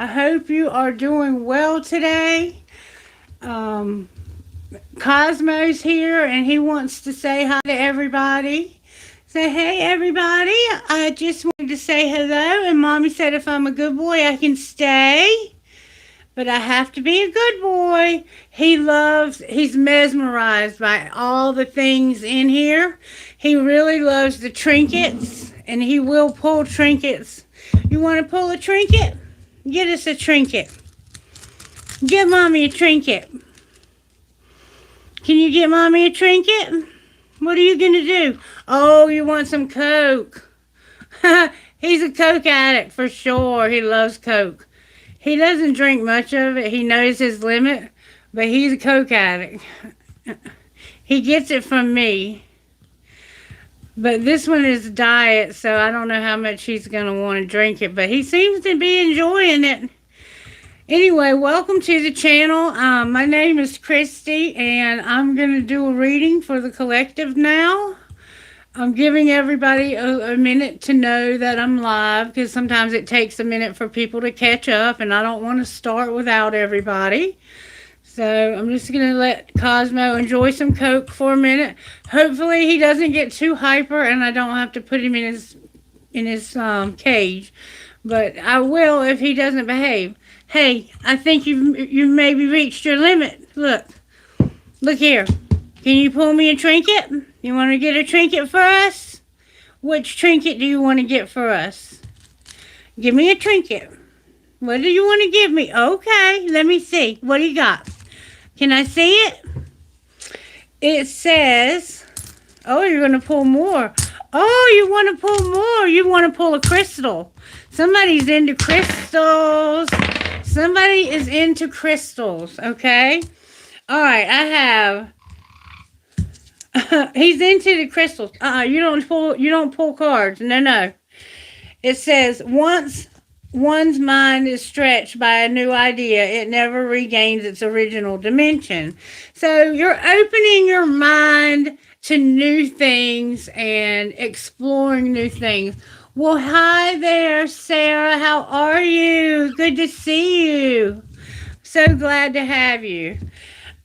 I hope you are doing well today. Um, Cosmo's here and he wants to say hi to everybody. Say, hey, everybody. I just wanted to say hello. And Mommy said if I'm a good boy, I can stay. But I have to be a good boy. He's mesmerized by all the things in here. He really loves the trinkets and he will pull trinkets. You want to pull a trinket? Get us a trinket. Get Mommy a trinket. Can you get Mommy a trinket? What are you going to do? Oh, you want some Coke. He's a Coke addict for sure. He loves Coke. He doesn't drink much of it. He knows his limit, but he's a Coke addict. He gets it from me. But this one is diet, so I don't know how much he's going to want to drink it, but he seems to be enjoying it. Anyway, welcome to the channel. My name is Christie, and I'm going to do a reading for the collective now. I'm giving everybody a minute to know that I'm live, because sometimes it takes a minute for people to catch up, and I don't want to start without everybody. So I'm just going to let Cosmo enjoy some Coke for a minute. Hopefully he doesn't get too hyper, and I don't have to put him in his cage. But I will if he doesn't behave. Hey, I think you've maybe reached your limit. Look here. Can you pull me a trinket? You want to get a trinket for us? Which trinket do you want to get for us? Give me a trinket. What do you want to give me? Okay, let me see. What do you got? Can I see it? It says, oh, you're going to pull more. Oh, you want to pull more. You want to pull a crystal. Somebody's into crystals. Somebody is into crystals, okay? All right, I have... he's into the crystals. You don't pull cards. No. It says, once one's mind is stretched by a new idea, it never regains its original dimension. So you're opening your mind to new things and exploring new things. Well, hi there, Sarah. How are you? Good to see you. So glad to have you.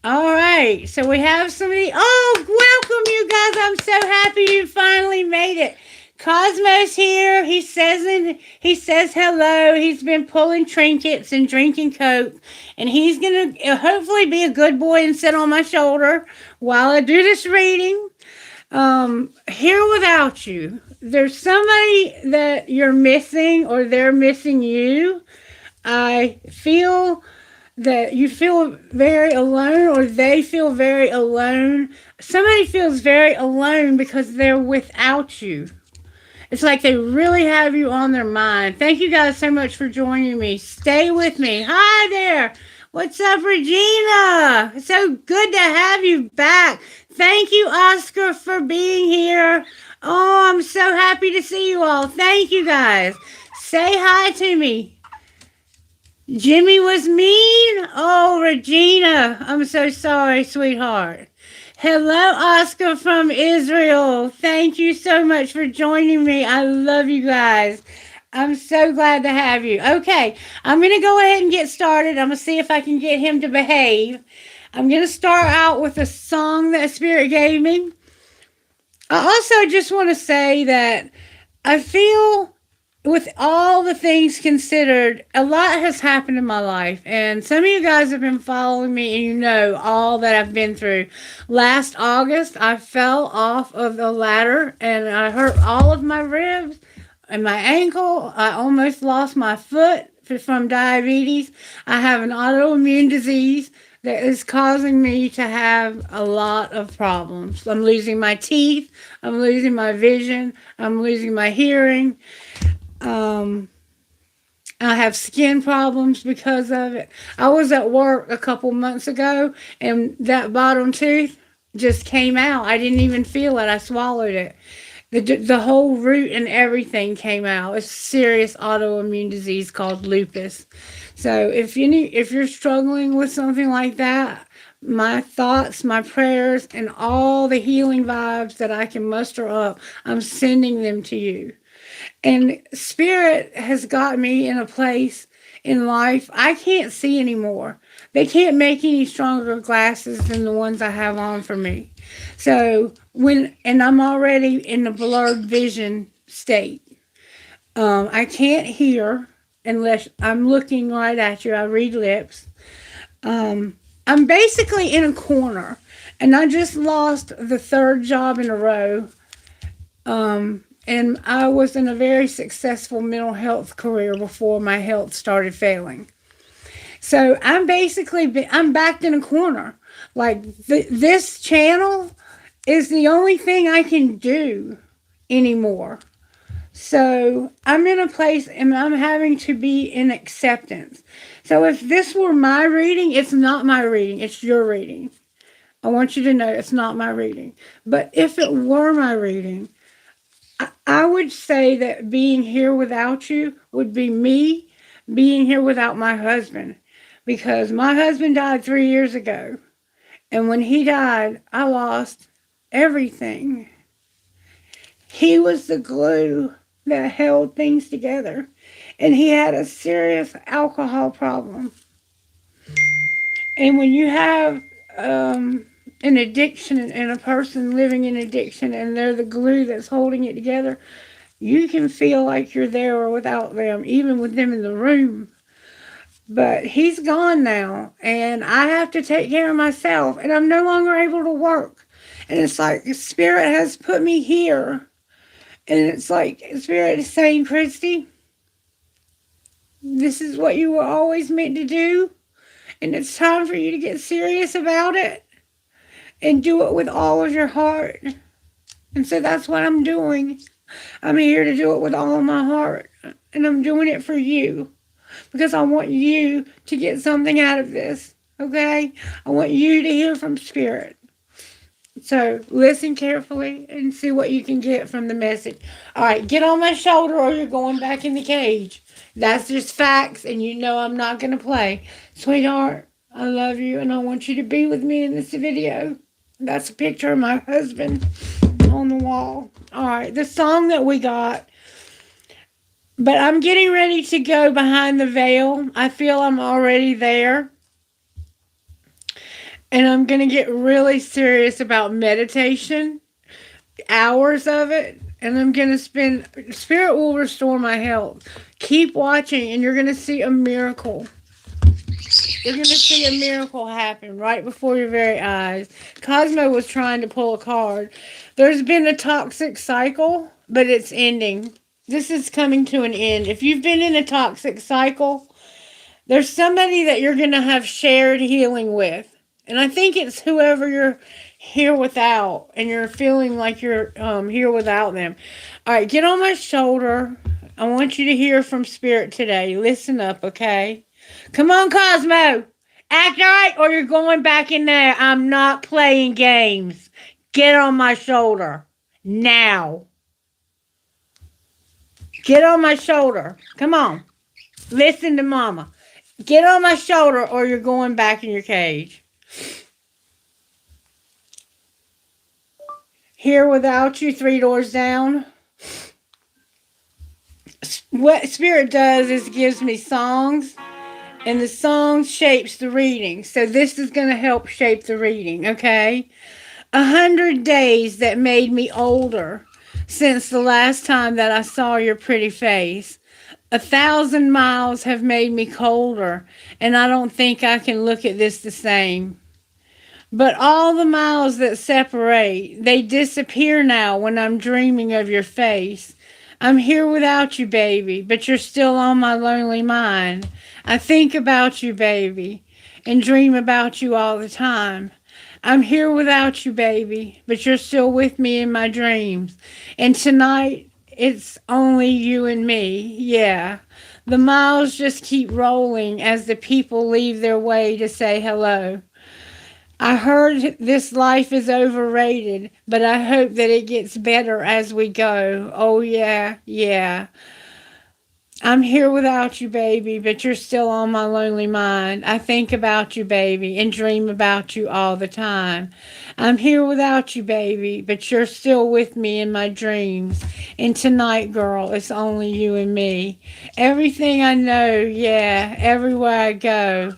All right, so we have somebody. Oh, welcome, you guys. I'm so happy you finally made it. Cosmo's here. He says hello. He's been pulling trinkets and drinking Coke, and he's gonna hopefully be a good boy and sit on my shoulder while I do this reading. Here without you. There's somebody that you're missing, or they're missing you. I feel that you feel very alone, or they feel very alone. Somebody feels very alone because they're without you. It's like they really have you on their mind. Thank you guys so much for joining me. Stay with me. Hi there. What's up, Regina? It's so good to have you back. Thank you, Oscar, for being here. Oh, I'm so happy to see you all. Thank you, guys. Say hi to me. Jimmy was mean? Oh, Regina, I'm so sorry, sweetheart. Hello, Oscar from Israel. Thank you so much for joining me. I love you guys. I'm so glad to have you. Okay, I'm going to go ahead and get started. I'm going to see if I can get him to behave. I'm going to start out with a song that Spirit gave me. I also just want to say that I feel, with all the things considered, a lot has happened in my life. And some of you guys have been following me and you know all that I've been through. Last August, I fell off of the ladder and I hurt all of my ribs and my ankle. I almost lost my foot from diabetes. I have an autoimmune disease that is causing me to have a lot of problems. I'm losing my teeth. I'm losing my vision. I'm losing my hearing. I have skin problems because of it. I was at work a couple months ago and that bottom tooth just came out. I didn't even feel it. I swallowed it. The whole root and everything came out. It's a serious autoimmune disease called lupus. So if you're struggling with something like that, my thoughts, my prayers, and all the healing vibes that I can muster up, I'm sending them to you. And Spirit has got me in a place in life, I can't see anymore. They can't make any stronger glasses than the ones I have on for me. So and I'm already in the blurred vision state. I can't hear unless I'm looking right at you. I read lips. I'm basically in a corner, and I just lost the third job in a row. And I was in a very successful mental health career before my health started failing. So I'm backed in a corner. Like this channel is the only thing I can do anymore. So I'm in a place and I'm having to be in acceptance. So if this were my reading, it's not my reading, it's your reading. I want you to know it's not my reading. But if it were my reading, I would say that being here without you would be me being here without my husband. Because my husband died 3 years ago. And when he died, I lost everything. He was the glue that held things together. And he had a serious alcohol problem. And when you have an addiction and a person living in addiction and they're the glue that's holding it together, you can feel like you're there or without them, even with them in the room. But he's gone now, and I have to take care of myself, and I'm no longer able to work. And it's like Spirit has put me here. And it's like Spirit is saying, Christie, this is what you were always meant to do. And it's time for you to get serious about it and do it with all of your heart. And so that's what I'm doing. I'm here to do it with all of my heart. And I'm doing it for you. Because I want you to get something out of this. Okay? I want you to hear from Spirit. So listen carefully and see what you can get from the message. All right, get on my shoulder or you're going back in the cage. That's just facts, and you know I'm not going to play. Sweetheart, I love you, and I want you to be with me in this video. That's a picture of my husband on the wall. All right, the song that we got. But I'm getting ready to go behind the veil. I feel I'm already there. And I'm going to get really serious about meditation, hours of it. And I'm going to Spirit will restore my health. Keep watching and you're going to see a miracle. You're going to see a miracle happen right before your very eyes. Cosmo was trying to pull a card. There's been a toxic cycle, but it's ending. This is coming to an end. If you've been in a toxic cycle, there's somebody that you're going to have shared healing with. And I think it's whoever you're here without, and you're feeling like you're here without them. All right, get on my shoulder. I want you to hear from Spirit today. Listen up, okay? Come on, Cosmo. Act right or you're going back in there. I'm not playing games. Get on my shoulder. Now. Get on my shoulder. Come on. Listen to Mama. Get on my shoulder or you're going back in your cage. Here without you, 3 doors down. What Spirit does is gives me songs, and the song shapes the reading. So this is going to help shape the reading, okay? 100 days that made me older since the last time that I saw your pretty face. 1,000 miles have made me colder, and I don't think I can look at this the same. But all the miles that separate, they disappear now when I'm dreaming of your face. I'm here without you, baby, but you're still on my lonely mind. I think about you, baby, and dream about you all the time. I'm here without you, baby, but you're still with me in my dreams. And tonight, it's only you and me, yeah. The miles just keep rolling as the people leave their way to say hello. I heard this life is overrated, but I hope that it gets better as we go. Oh, yeah, yeah. I'm here without you, baby, but you're still on my lonely mind. I think about you, baby, and dream about you all the time. I'm here without you, baby, but you're still with me in my dreams. And tonight, girl, it's only you and me. Everything I know, yeah, everywhere I go.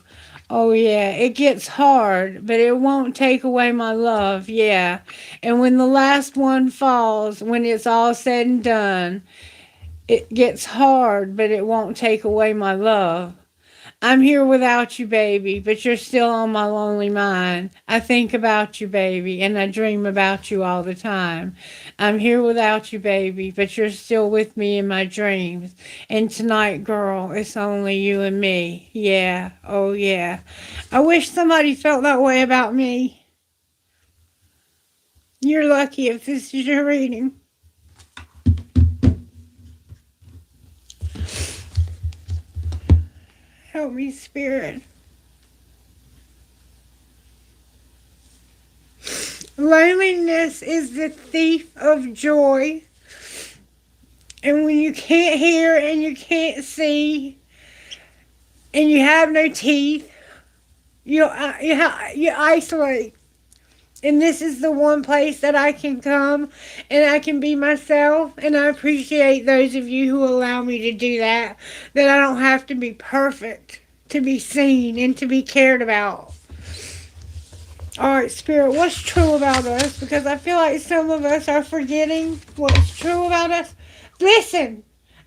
Oh, yeah, it gets hard, but it won't take away my love, yeah. And when the last one falls, when it's all said and done, it gets hard, but it won't take away my love. I'm here without you, baby, but you're still on my lonely mind. I think about you, baby, and I dream about you all the time. I'm here without you, baby, but you're still with me in my dreams. And tonight, girl, it's only you and me. Yeah, oh yeah. I wish somebody felt that way about me. You're lucky if this is your reading. Help me, Spirit. Loneliness is the thief of joy. And when you can't hear and you can't see and you have no teeth, you isolate. And this is the one place that I can come and I can be myself. And I appreciate those of you who allow me to do that. That I don't have to be perfect to be seen and to be cared about. Alright, Spirit, what's true about us? Because I feel like some of us are forgetting what's true about us. Listen,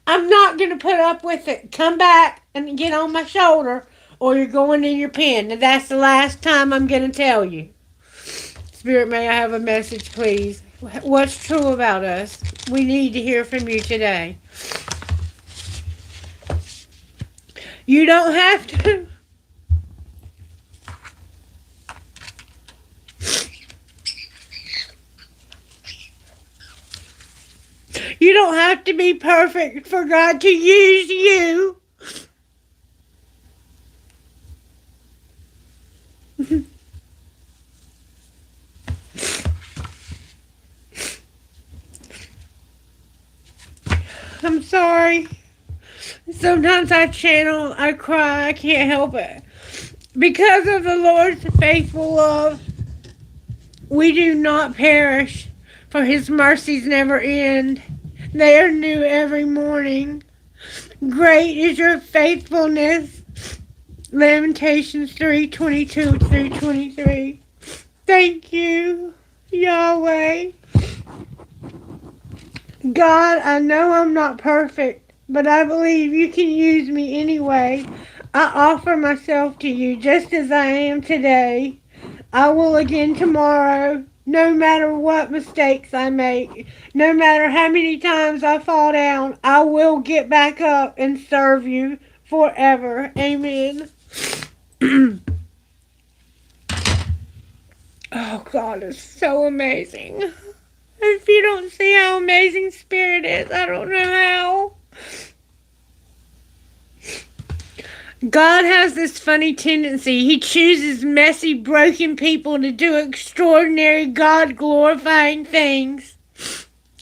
I'm not going to put up with it. Come back and get on my shoulder or you're going in your pen. And that's the last time I'm going to tell you. Spirit, may I have a message, please? What's true about us? We need to hear from you today. You don't have to. You don't have to be perfect for God to use you. I'm sorry. Sometimes I channel, I cry, I can't help it. Because of the Lord's faithful love, we do not perish, for his mercies never end. They are new every morning. Great is your faithfulness. Lamentations 3:22 through 23. Thank you, Yahweh. God, I know I'm not perfect, but I believe you can use me anyway. I offer myself to you just as I am today. I will again tomorrow, no matter what mistakes I make, no matter how many times I fall down, I will get back up and serve you forever. Amen. Oh, God is so amazing. If you don't see how amazing Spirit is, I don't know how. God has this funny tendency. He chooses messy, broken people to do extraordinary, God-glorifying things.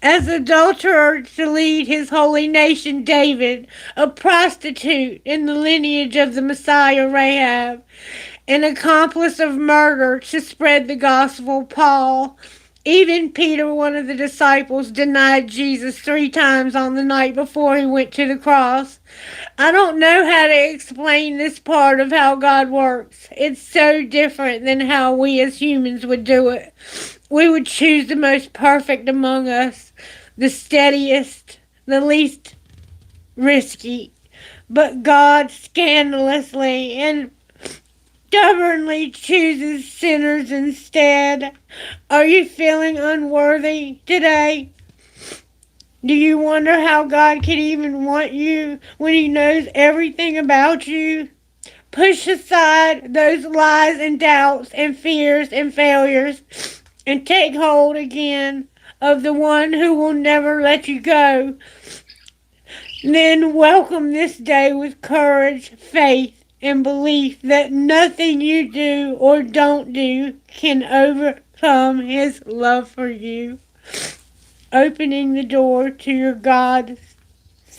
As adulterer to lead his holy nation, David, a prostitute in the lineage of the Messiah, Rahab, an accomplice of murder to spread the gospel, Paul. Even Peter, one of the disciples, denied Jesus 3 times on the night before he went to the cross. I don't know how to explain this part of how God works. It's so different than how we as humans would do it. We would choose the most perfect among us, the steadiest, the least risky. But God scandalously and stubbornly chooses sinners instead. Are you feeling unworthy today? Do you wonder how God could even want you when he knows everything about you? Push aside those lies and doubts and fears and failures and take hold again of the one who will never let you go. Then welcome this day with courage, faith, and belief that nothing you do or don't do can overcome his love for you. Opening the door to your God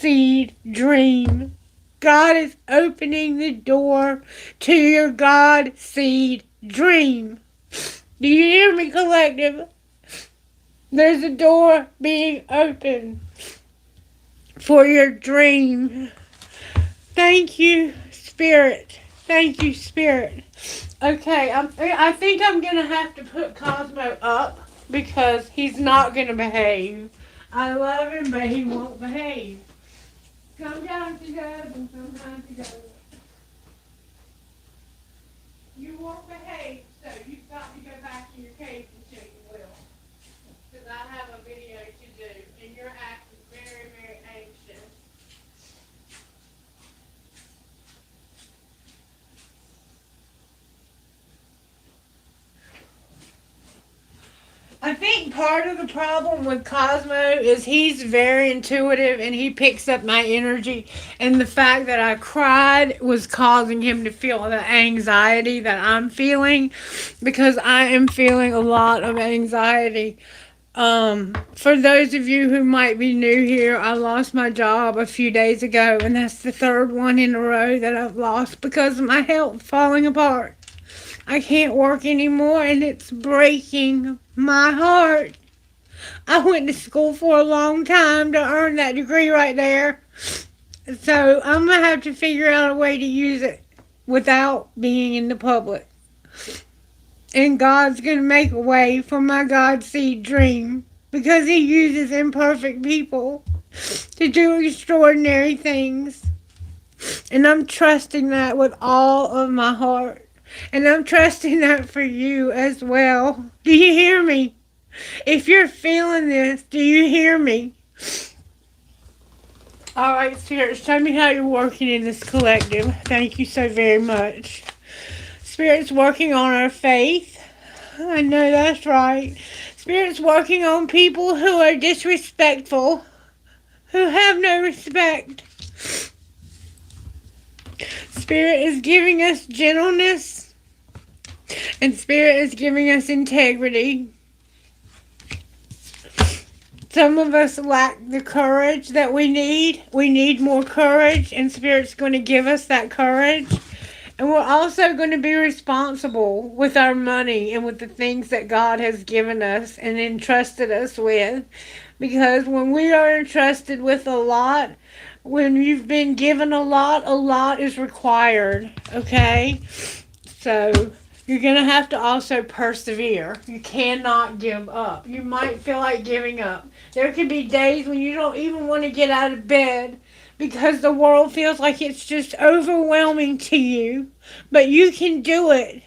seed dream. God is opening the door to your God seed dream. Do you hear me, collective? There's a door being opened for your dream. Thank you, Spirit. Thank you, Spirit. Okay, I think I'm going to have to put Cosmo up because he's not going to behave. I love him, but he won't behave. Sometimes he does and sometimes he doesn't. You won't behave, so you've got to go back in your cage until you will. Because I have a video to do, and you're acting very, very anxious. I think part of the problem with Cosmo is he's very intuitive and he picks up my energy. And the fact that I cried was causing him to feel the anxiety that I'm feeling because I am feeling a lot of anxiety. For those of you who might be new here, I lost my job a few days ago, and that's the third one in a row that I've lost because of my health falling apart. I can't work anymore, and it's breaking my heart. I went to school for a long time to earn that degree right there. So I'm going to have to figure out a way to use it without being in the public. And God's going to make a way for my God seed dream because he uses imperfect people to do extraordinary things. And I'm trusting that with all of my heart. And I'm trusting that for you as well. Do you hear me? If you're feeling this, do you hear me? All right, Spirit, show me how you're working in this collective. Thank you so very much. Spirit's working on our faith. I know that's right. Spirit's working on people who are disrespectful, who have no respect. Spirit is giving us gentleness, and Spirit is giving us integrity. Some of us lack the courage that we need. We need more courage, and Spirit's going to give us that courage. And we're also going to be responsible with our money and with the things that God has given us and entrusted us with. Because when we are entrusted with a lot, when you've been given a lot is required. Okay? So you're going to have to also persevere. You cannot give up. You might feel like giving up. There could be days when you don't even want to get out of bed because the world feels like it's just overwhelming to you. But you can do it.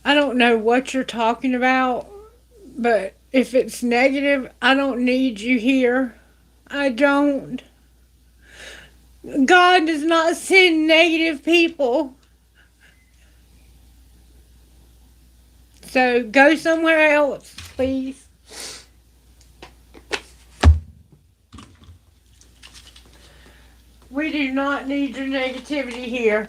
I don't know what you're talking about, but if it's negative, I don't need you here. I don't. God does not send negative people. So go somewhere else, please. We do not need your negativity here.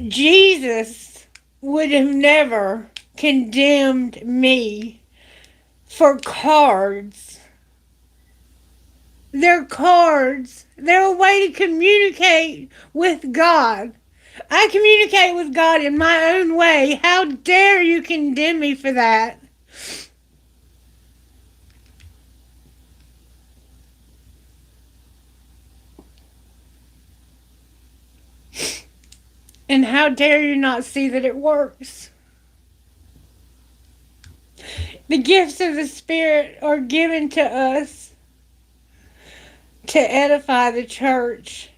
Jesus would have never condemned me for cards. They're cards. They're a way to communicate with God. I communicate with God in my own way. How dare you condemn me for that? And how dare you not see that it works? The gifts of the Spirit are given to us to edify the church.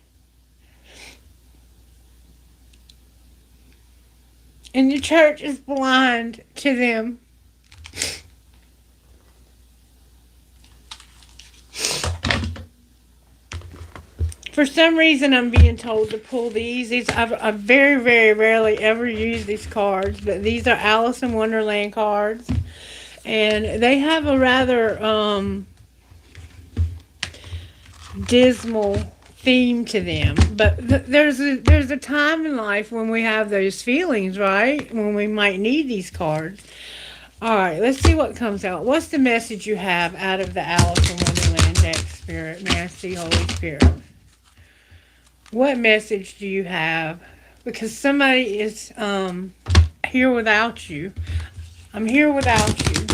And the church is blind to them. For some reason, I'm being told to pull these. I very, very rarely ever use these cards, but these are Alice in Wonderland cards. And they have a rather dismal theme to them. But there's a time in life when we have those feelings, right? When we might need these cards. All right, let's see what comes out. What's the message you have out of the Alice in Wonderland deck, Spirit? May I see Holy Spirit? What message do you have? Because somebody is here without you. I'm here without you.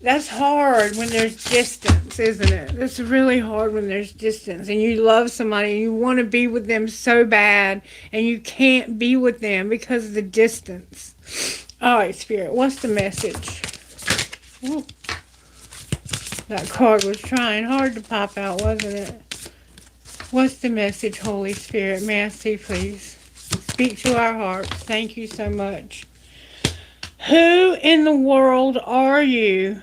That's hard when there's distance, isn't it? That's really hard when there's distance and you love somebody and you want to be with them so bad and you can't be with them because of the distance. All right, Spirit, what's the message? Ooh. That card was trying hard to pop out, wasn't it? What's the message, Holy Spirit? May I see, please? Speak to our hearts. Thank you so much. Who in the world are you?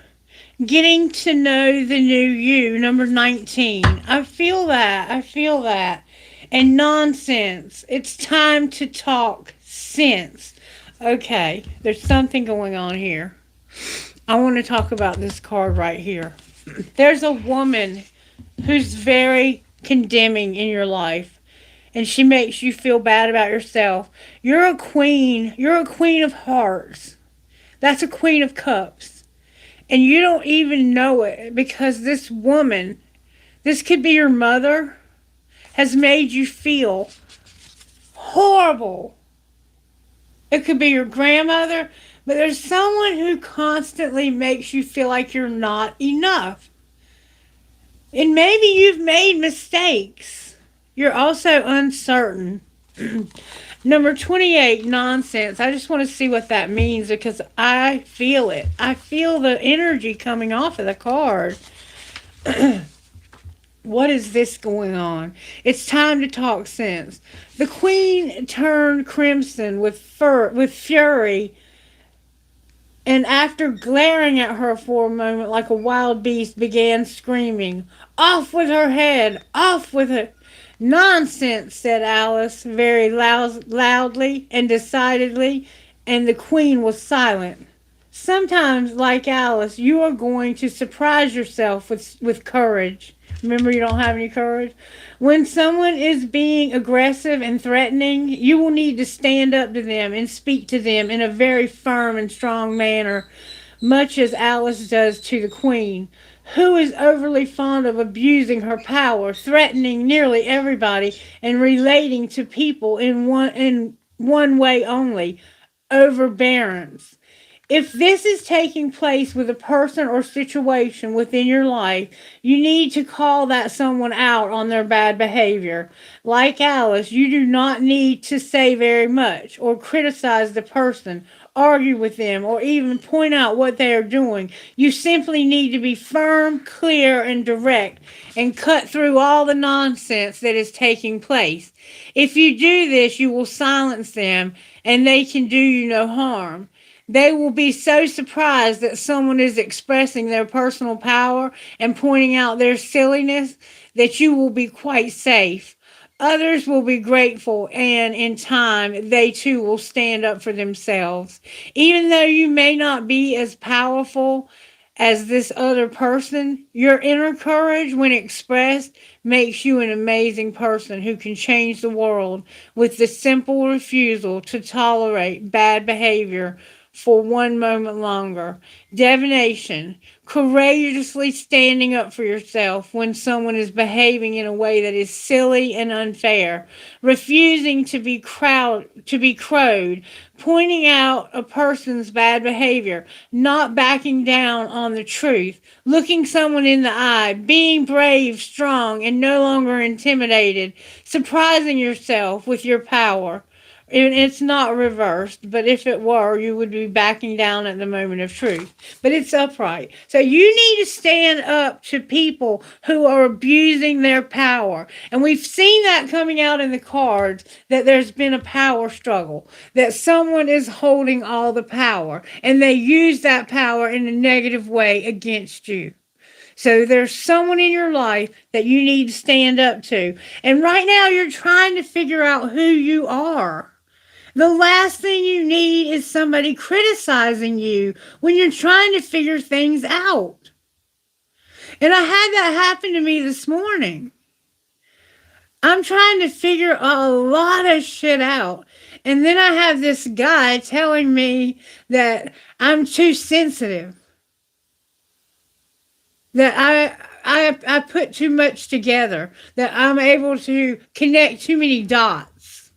Getting to know the new you, number 19. I feel that. I feel that. And nonsense. It's time to talk sense. Okay, there's something going on here. I want to talk about this card right here. There's a woman who's very condemning in your life, and she makes you feel bad about yourself. You're a queen. You're a queen of hearts. That's a queen of cups. And you don't even know it because this woman, this could be your mother, has made you feel horrible. It could be your grandmother, but there's someone who constantly makes you feel like you're not enough. And maybe you've made mistakes. You're also uncertain. Number 28, nonsense. I just want to see what that means because I feel it. I feel the energy coming off of the card. What is this going on? It's time to talk sense. The queen turned crimson with fury, and after glaring at her for a moment like a wild beast, began screaming, "Off with her head! Off with it!" "Nonsense," said Alice very loudly and decidedly, and the queen was silent. Sometimes, like Alice, you are going to surprise yourself with courage. Remember, you don't have any courage. When someone is being aggressive and threatening, you will need to stand up to them and speak to them in a very firm and strong manner, much as Alice does to the queen, who is overly fond of abusing her power, threatening nearly everybody, and relating to people in one way only, overbearance. If this is taking place with a person or situation within your life, you need to call that someone out on their bad behavior. Like Alice, you do not need to say very much or criticize the person, argue with them, or even point out what they are doing. You simply need to be firm, clear, and direct and cut through all the nonsense that is taking place. If you do this, you will silence them and they can do you no harm. They will be so surprised that someone is expressing their personal power and pointing out their silliness that you will be quite safe. Others will be grateful, and in time, they too will stand up for themselves. Even though you may not be as powerful as this other person, your inner courage, when expressed, makes you an amazing person who can change the world with the simple refusal to tolerate bad behavior for one moment longer. Divination, courageously standing up for yourself when someone is behaving in a way that is silly and unfair, refusing to be crowed, pointing out a person's bad behavior, not backing down on the truth, looking someone in the eye, being brave, strong, and no longer intimidated, surprising yourself with your power. And it's not reversed, but if it were, you would be backing down at the moment of truth. But it's upright. So you need to stand up to people who are abusing their power. And we've seen that coming out in the cards, that there's been a power struggle, that someone is holding all the power, and they use that power in a negative way against you. So there's someone in your life that you need to stand up to. And right now you're trying to figure out who you are. The last thing you need is somebody criticizing you when you're trying to figure things out. And I had that happen to me this morning. I'm trying to figure a lot of shit out. And then I have this guy telling me that I'm too sensitive, that I put too much together, that I'm able to connect too many dots.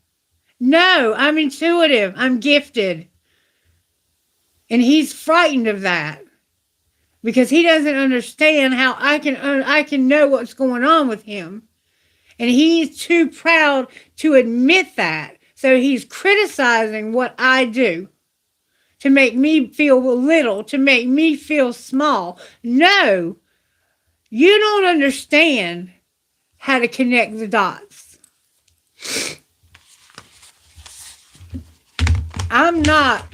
No, I'm intuitive. I'm gifted. And he's frightened of that because he doesn't understand how I can know what's going on with him. And he's too proud to admit that. So he's criticizing what I do to make me feel little, to make me feel small. No, you don't understand how to connect the dots. I'm not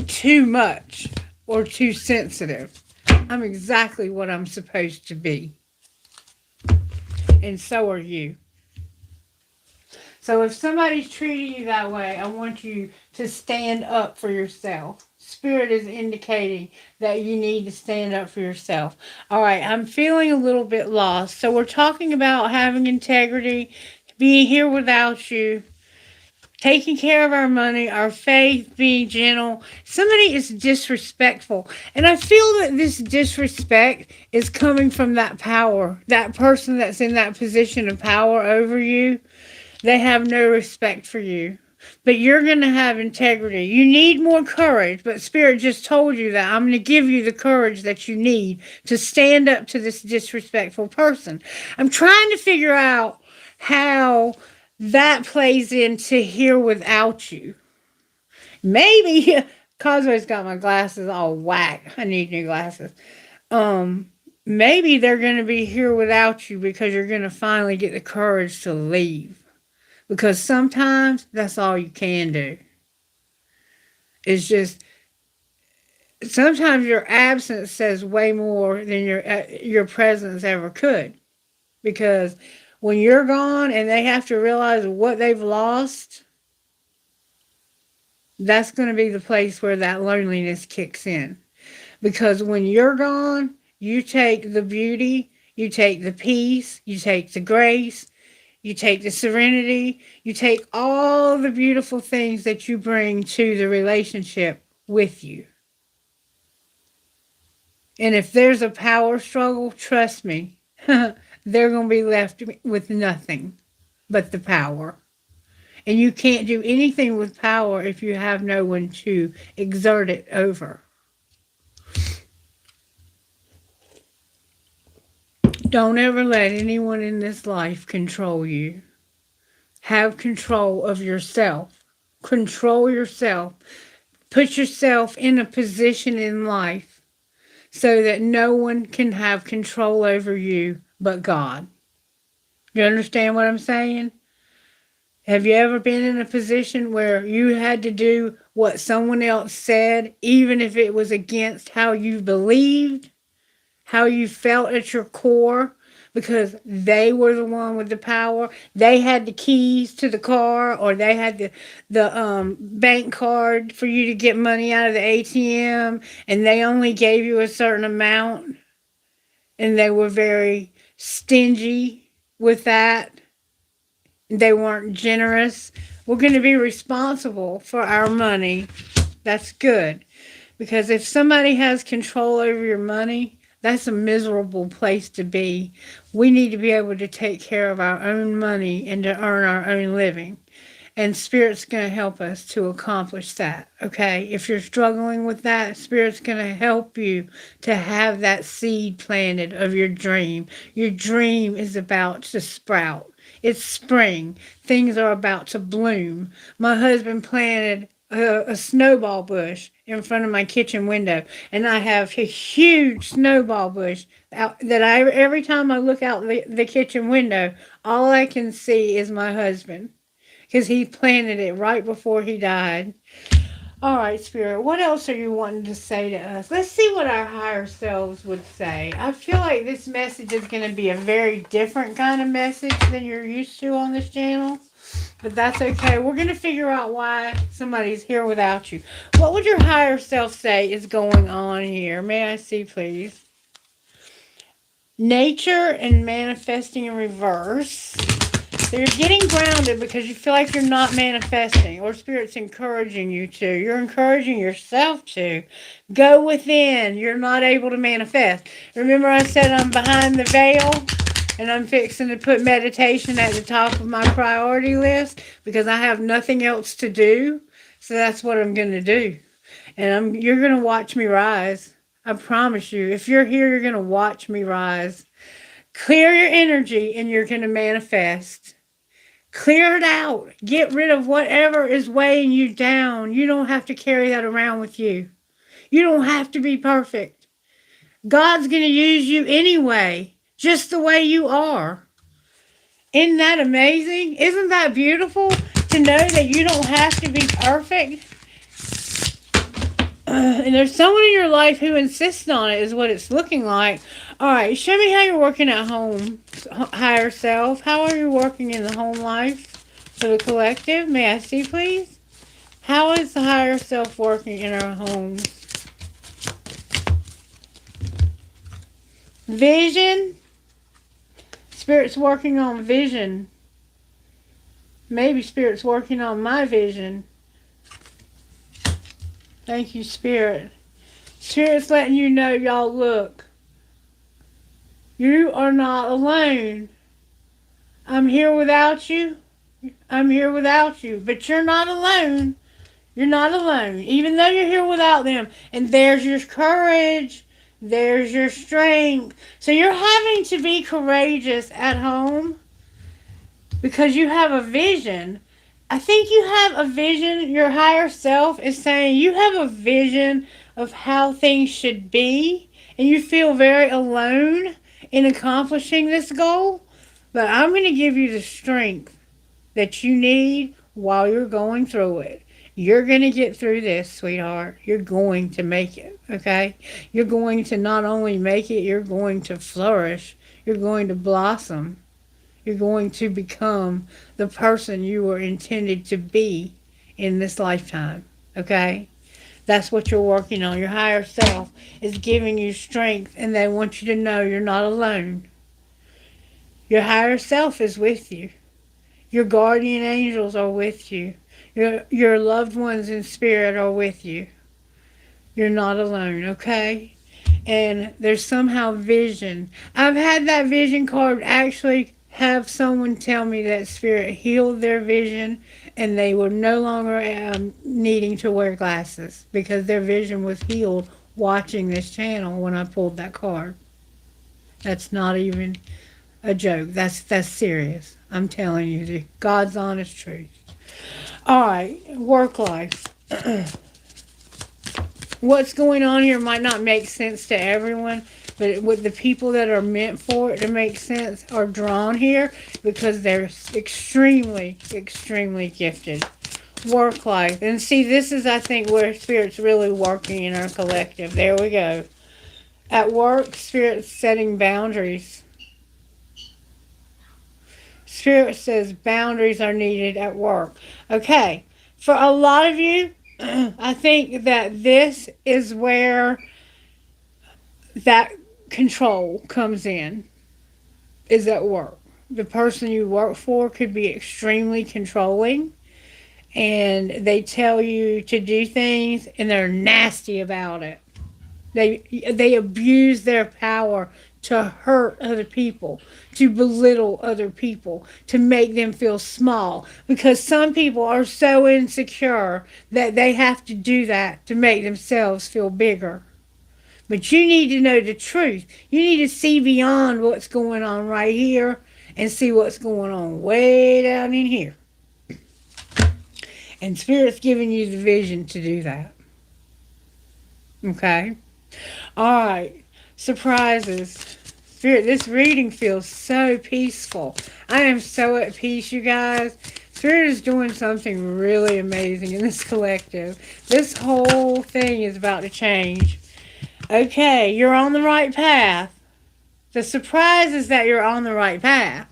too much or too sensitive. I'm exactly what I'm supposed to be. And so are you. So if somebody's treating you that way, I want you to stand up for yourself. Spirit is indicating that you need to stand up for yourself. All right, I'm feeling a little bit lost. So we're talking about having integrity, being here without you, taking care of our money, our faith, being gentle. Somebody is disrespectful. And I feel that this disrespect is coming from that power, that person that's in that position of power over you. They have no respect for you. But you're going to have integrity. You need more courage, but Spirit just told you that I'm going to give you the courage that you need to stand up to this disrespectful person. I'm trying to figure out how that plays into here without you. Maybe Cosmo's got my glasses all whack. I need new glasses. Maybe they're going to be here without you because you're going to finally get the courage to leave. Because sometimes that's all you can do. It's just, sometimes your absence says way more than your presence ever could. Because when you're gone and they have to realize what they've lost, that's going to be the place where that loneliness kicks in. Because when you're gone, you take the beauty, you take the peace, you take the grace, you take the serenity, you take all the beautiful things that you bring to the relationship with you. And if there's a power struggle, trust me, they're going to be left with nothing but the power. And you can't do anything with power if you have no one to exert it over. Don't ever let anyone in this life control you. Have control of yourself. Control yourself. Put yourself in a position in life so that no one can have control over you but God. You understand what I'm saying? Have you ever been in a position where you had to do what someone else said, even if it was against how you believed, how you felt at your core, because they were the one with the power? They had the keys to the car, or they had the bank card for you to get money out of the ATM, and they only gave you a certain amount, and they were very stingy with that. They weren't generous. We're going to be responsible for our money. That's good. Because if somebody has control over your money, that's a miserable place to be. We need to be able to take care of our own money and to earn our own living. And Spirit's going to help us to accomplish that, okay? If you're struggling with that, Spirit's going to help you to have that seed planted of your dream. Your dream is about to sprout. It's spring. Things are about to bloom. My husband planted a snowball bush in front of my kitchen window, and I have a huge snowball bush out that every time I look out the kitchen window, all I can see is my husband, because he planted it right before he died. All right, Spirit, what else are you wanting to say to us? Let's see what our higher selves would say. I feel like this message is going to be a very different kind of message than you're used to on this channel. But that's okay. We're going to figure out why somebody's here without you. What would your higher self say is going on here? May I see, please? Nature and manifesting in reverse. So you're getting grounded because you feel like you're not manifesting, or Spirit's encouraging you to. You're encouraging yourself to. Go within. You're not able to manifest. Remember I said I'm behind the veil? And I'm fixing to put meditation at the top of my priority list because I have nothing else to do. So that's what I'm going to do. And you're going to watch me rise. I promise you. If you're here, you're going to watch me rise. Clear your energy and you're going to manifest. Clear it out. Get rid of whatever is weighing you down. You don't have to carry that around with you. You don't have to be perfect. God's going to use you anyway, just the way you are. Isn't that amazing? Isn't that beautiful to know that you don't have to be perfect? And there's someone in your life who insists on it, is what it's looking like. All right, show me how you're working at home, higher self. How are you working in the home life for the collective? May I see, please? How is the higher self working in our homes? Vision. Spirit's working on vision. Maybe Spirit's working on my vision. Thank you, Spirit. Spirit's letting you know, y'all, look. You are not alone. I'm here without you. I'm here without you. But you're not alone. You're not alone. Even though you're here without them. And there's your courage. There's your strength. So you're having to be courageous at home because you have a vision. I think you have a vision. Your higher self is saying you have a vision of how things should be, and you feel very alone in accomplishing this goal. But I'm going to give you the strength that you need while you're going through it. You're going to get through this, sweetheart. You're going to make it, okay? You're going to not only make it, you're going to flourish. You're going to blossom. You're going to become the person you were intended to be in this lifetime, okay? That's what you're working on. Your higher self is giving you strength, and they want you to know you're not alone. Your higher self is with you. Your guardian angels are with you. Your loved ones in spirit are with you. You're not alone, okay? And there's somehow vision. I've had that vision card actually have someone tell me that Spirit healed their vision and they were no longer needing to wear glasses because their vision was healed watching this channel when I pulled that card. That's not even a joke. That's serious. I'm telling you the God's honest truth. All right, work life. What's going on here might not make sense to everyone, but with the people that are meant for it to make sense are drawn here because they're extremely, extremely gifted. Work life. And see, this is, I think, where Spirit's really working in our collective. There we go. At work, Spirit's setting boundaries. Spirit says boundaries are needed at work. Okay, for a lot of you, I think that this is where that control comes in, is at work. The person you work for could be extremely controlling, and they tell you to do things, and they're nasty about it. They abuse their power to hurt other people, to belittle other people, to make them feel small. Because some people are so insecure that they have to do that to make themselves feel bigger. But you need to know the truth. You need to see beyond what's going on right here and see what's going on way down in here. And Spirit's giving you the vision to do that. Okay? All right. Surprises. Spirit, this reading feels so peaceful. I am so at peace, you guys. Spirit is doing something really amazing in this collective. This whole thing is about to change. Okay, you're on the right path. The surprise is that you're on the right path.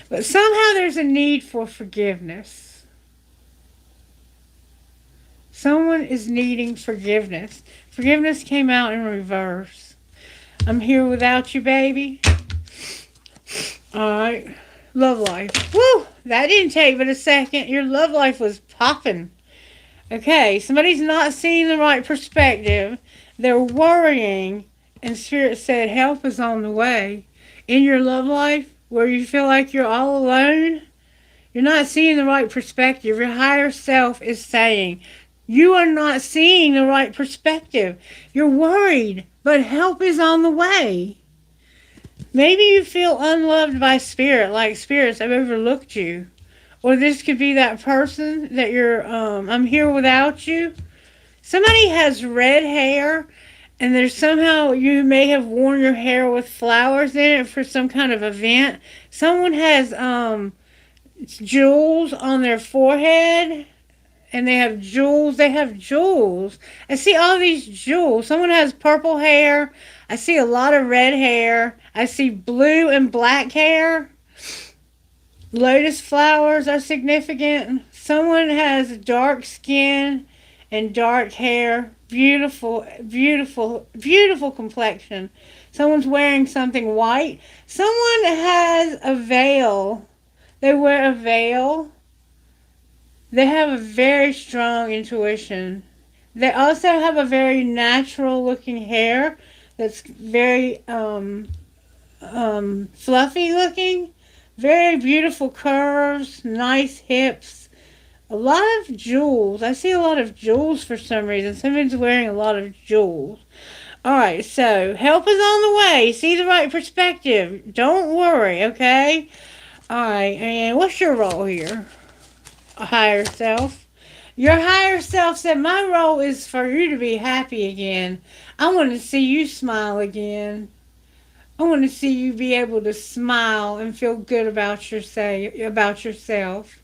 But somehow there's a need for forgiveness. Someone is needing forgiveness. Forgiveness came out in reverse. I'm here without you, baby. All right. Love life. Woo! That didn't take but a second. Your love life was popping. Okay, somebody's not seeing the right perspective. They're worrying, and Spirit said help is on the way. In your love life, where you feel like you're all alone, you're not seeing the right perspective. Your higher self is saying, you are not seeing the right perspective. You're worried, but help is on the way. Maybe you feel unloved by Spirit, like spirits have overlooked you. Or this could be that person that you're, I'm here without you. Somebody has red hair, and there's somehow you may have worn your hair with flowers in it for some kind of event. Someone has jewels on their forehead, and they have jewels. They have jewels. I see all these jewels. Someone has purple hair. I see a lot of red hair. I see blue and black hair. Lotus flowers are significant. Someone has dark skin and dark hair. Beautiful, beautiful, beautiful complexion. Someone's wearing something white. Someone has a veil. They wear a veil. They have a very strong intuition. They also have a very natural looking hair that's very fluffy looking. Very beautiful curves, nice hips, a lot of jewels. I see a lot of jewels for some reason. Someone's wearing a lot of jewels. Alright, so help is on the way. See the right perspective. Don't worry, okay? Alright, and what's your role here? A higher self. Your higher self said, my role is for you to be happy again. I want to see you smile again. I want to see you be able to smile and feel good about yourself.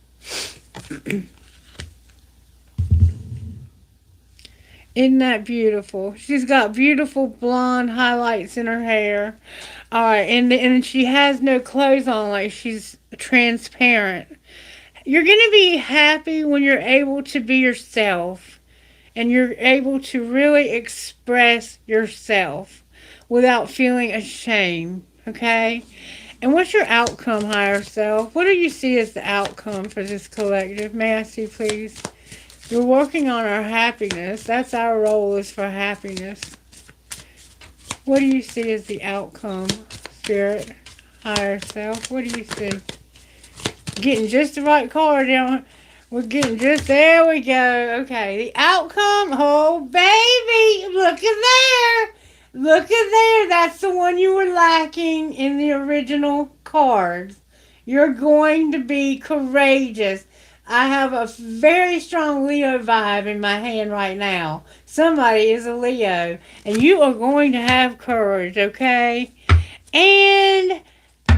Isn't that beautiful? She's got beautiful blonde highlights in her hair. All right, and she has no clothes on, like she's transparent. You're going to be happy when you're able to be yourself and you're able to really express yourself without feeling ashamed, okay? And what's your outcome, higher self? What do you see as the outcome for this collective? May I see, please? You're working on our happiness. That's our role, is for happiness. What do you see as the outcome, Spirit, higher self? What do you see? Getting just the right card down. We're getting just, there we go. Okay, the outcome, oh baby, look at there. Look at there. That's the one you were lacking in the original cards. You're going to be courageous. I have a very strong Leo vibe in my hand right now. Somebody is a Leo. And you are going to have courage, okay? And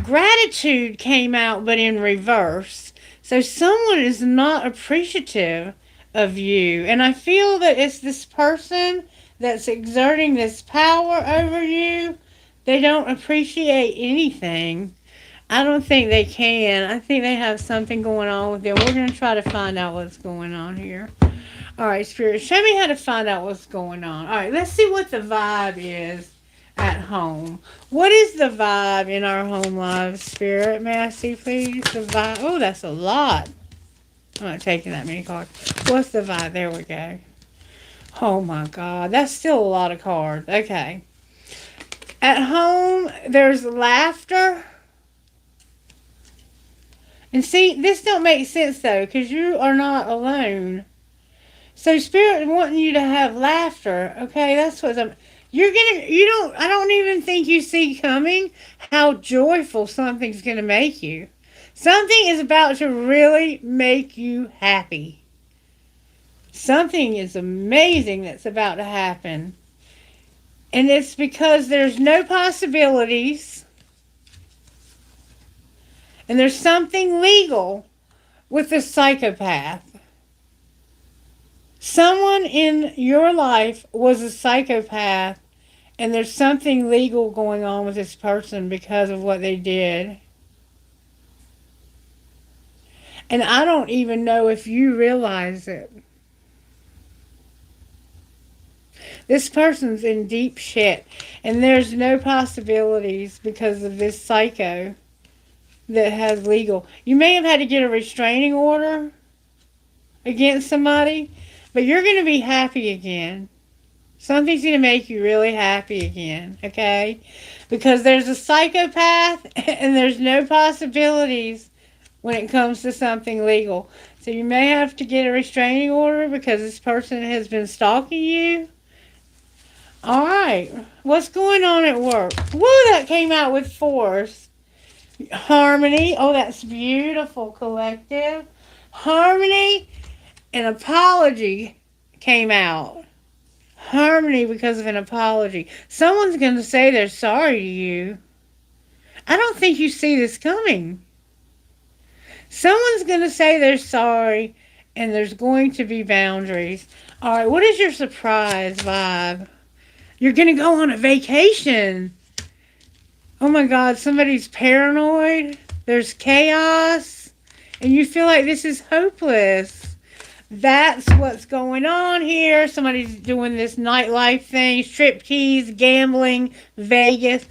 gratitude came out, but in reverse. So someone is not appreciative of you. And I feel that it's this person that's exerting this power over you. They don't appreciate anything. I don't think they can. I think they have something going on with them. We're going to try to find out what's going on here. All right, Spirit, show me how to find out what's going on. All right, let's see what the vibe is at home. What is the vibe in our home lives, Spirit? May I see, please? The vibe. Oh, that's a lot. I'm not taking that many cards. What's the vibe? There we go. Oh, my God. That's still a lot of cards. Okay. At home, there's laughter. And see, this don't make sense, though, because you are not alone. So Spirit wanting you to have laughter. Okay, that's what I don't even think you see coming how joyful something's going to make you. Something is about to really make you happy. Something is amazing that's about to happen. And it's because there's no possibilities. And there's something legal with the psychopath. Someone in your life was a psychopath, and there's something legal going on with this person because of what they did. And I don't even know if you realize it. This person's in deep shit, and there's no possibilities because of this psycho that has legal. You may have had to get a restraining order against somebody, but you're going to be happy again. Something's going to make you really happy again, okay? Because there's a psychopath and there's no possibilities when it comes to something legal. So you may have to get a restraining order because this person has been stalking you. All right. What's going on at work? Woo, that came out with force. Harmony. Oh, that's beautiful, collective. Harmony and apology came out. Harmony because of an apology. Someone's going to say they're sorry to you. I don't think you see this coming. Someone's going to say they're sorry, and there's going to be boundaries. All right, what is your surprise vibe? You're going to go on a vacation. Oh my God, somebody's paranoid. There's chaos, and you feel like this is hopeless. That's what's going on here. Somebody's doing this nightlife thing, striptease, gambling, Vegas.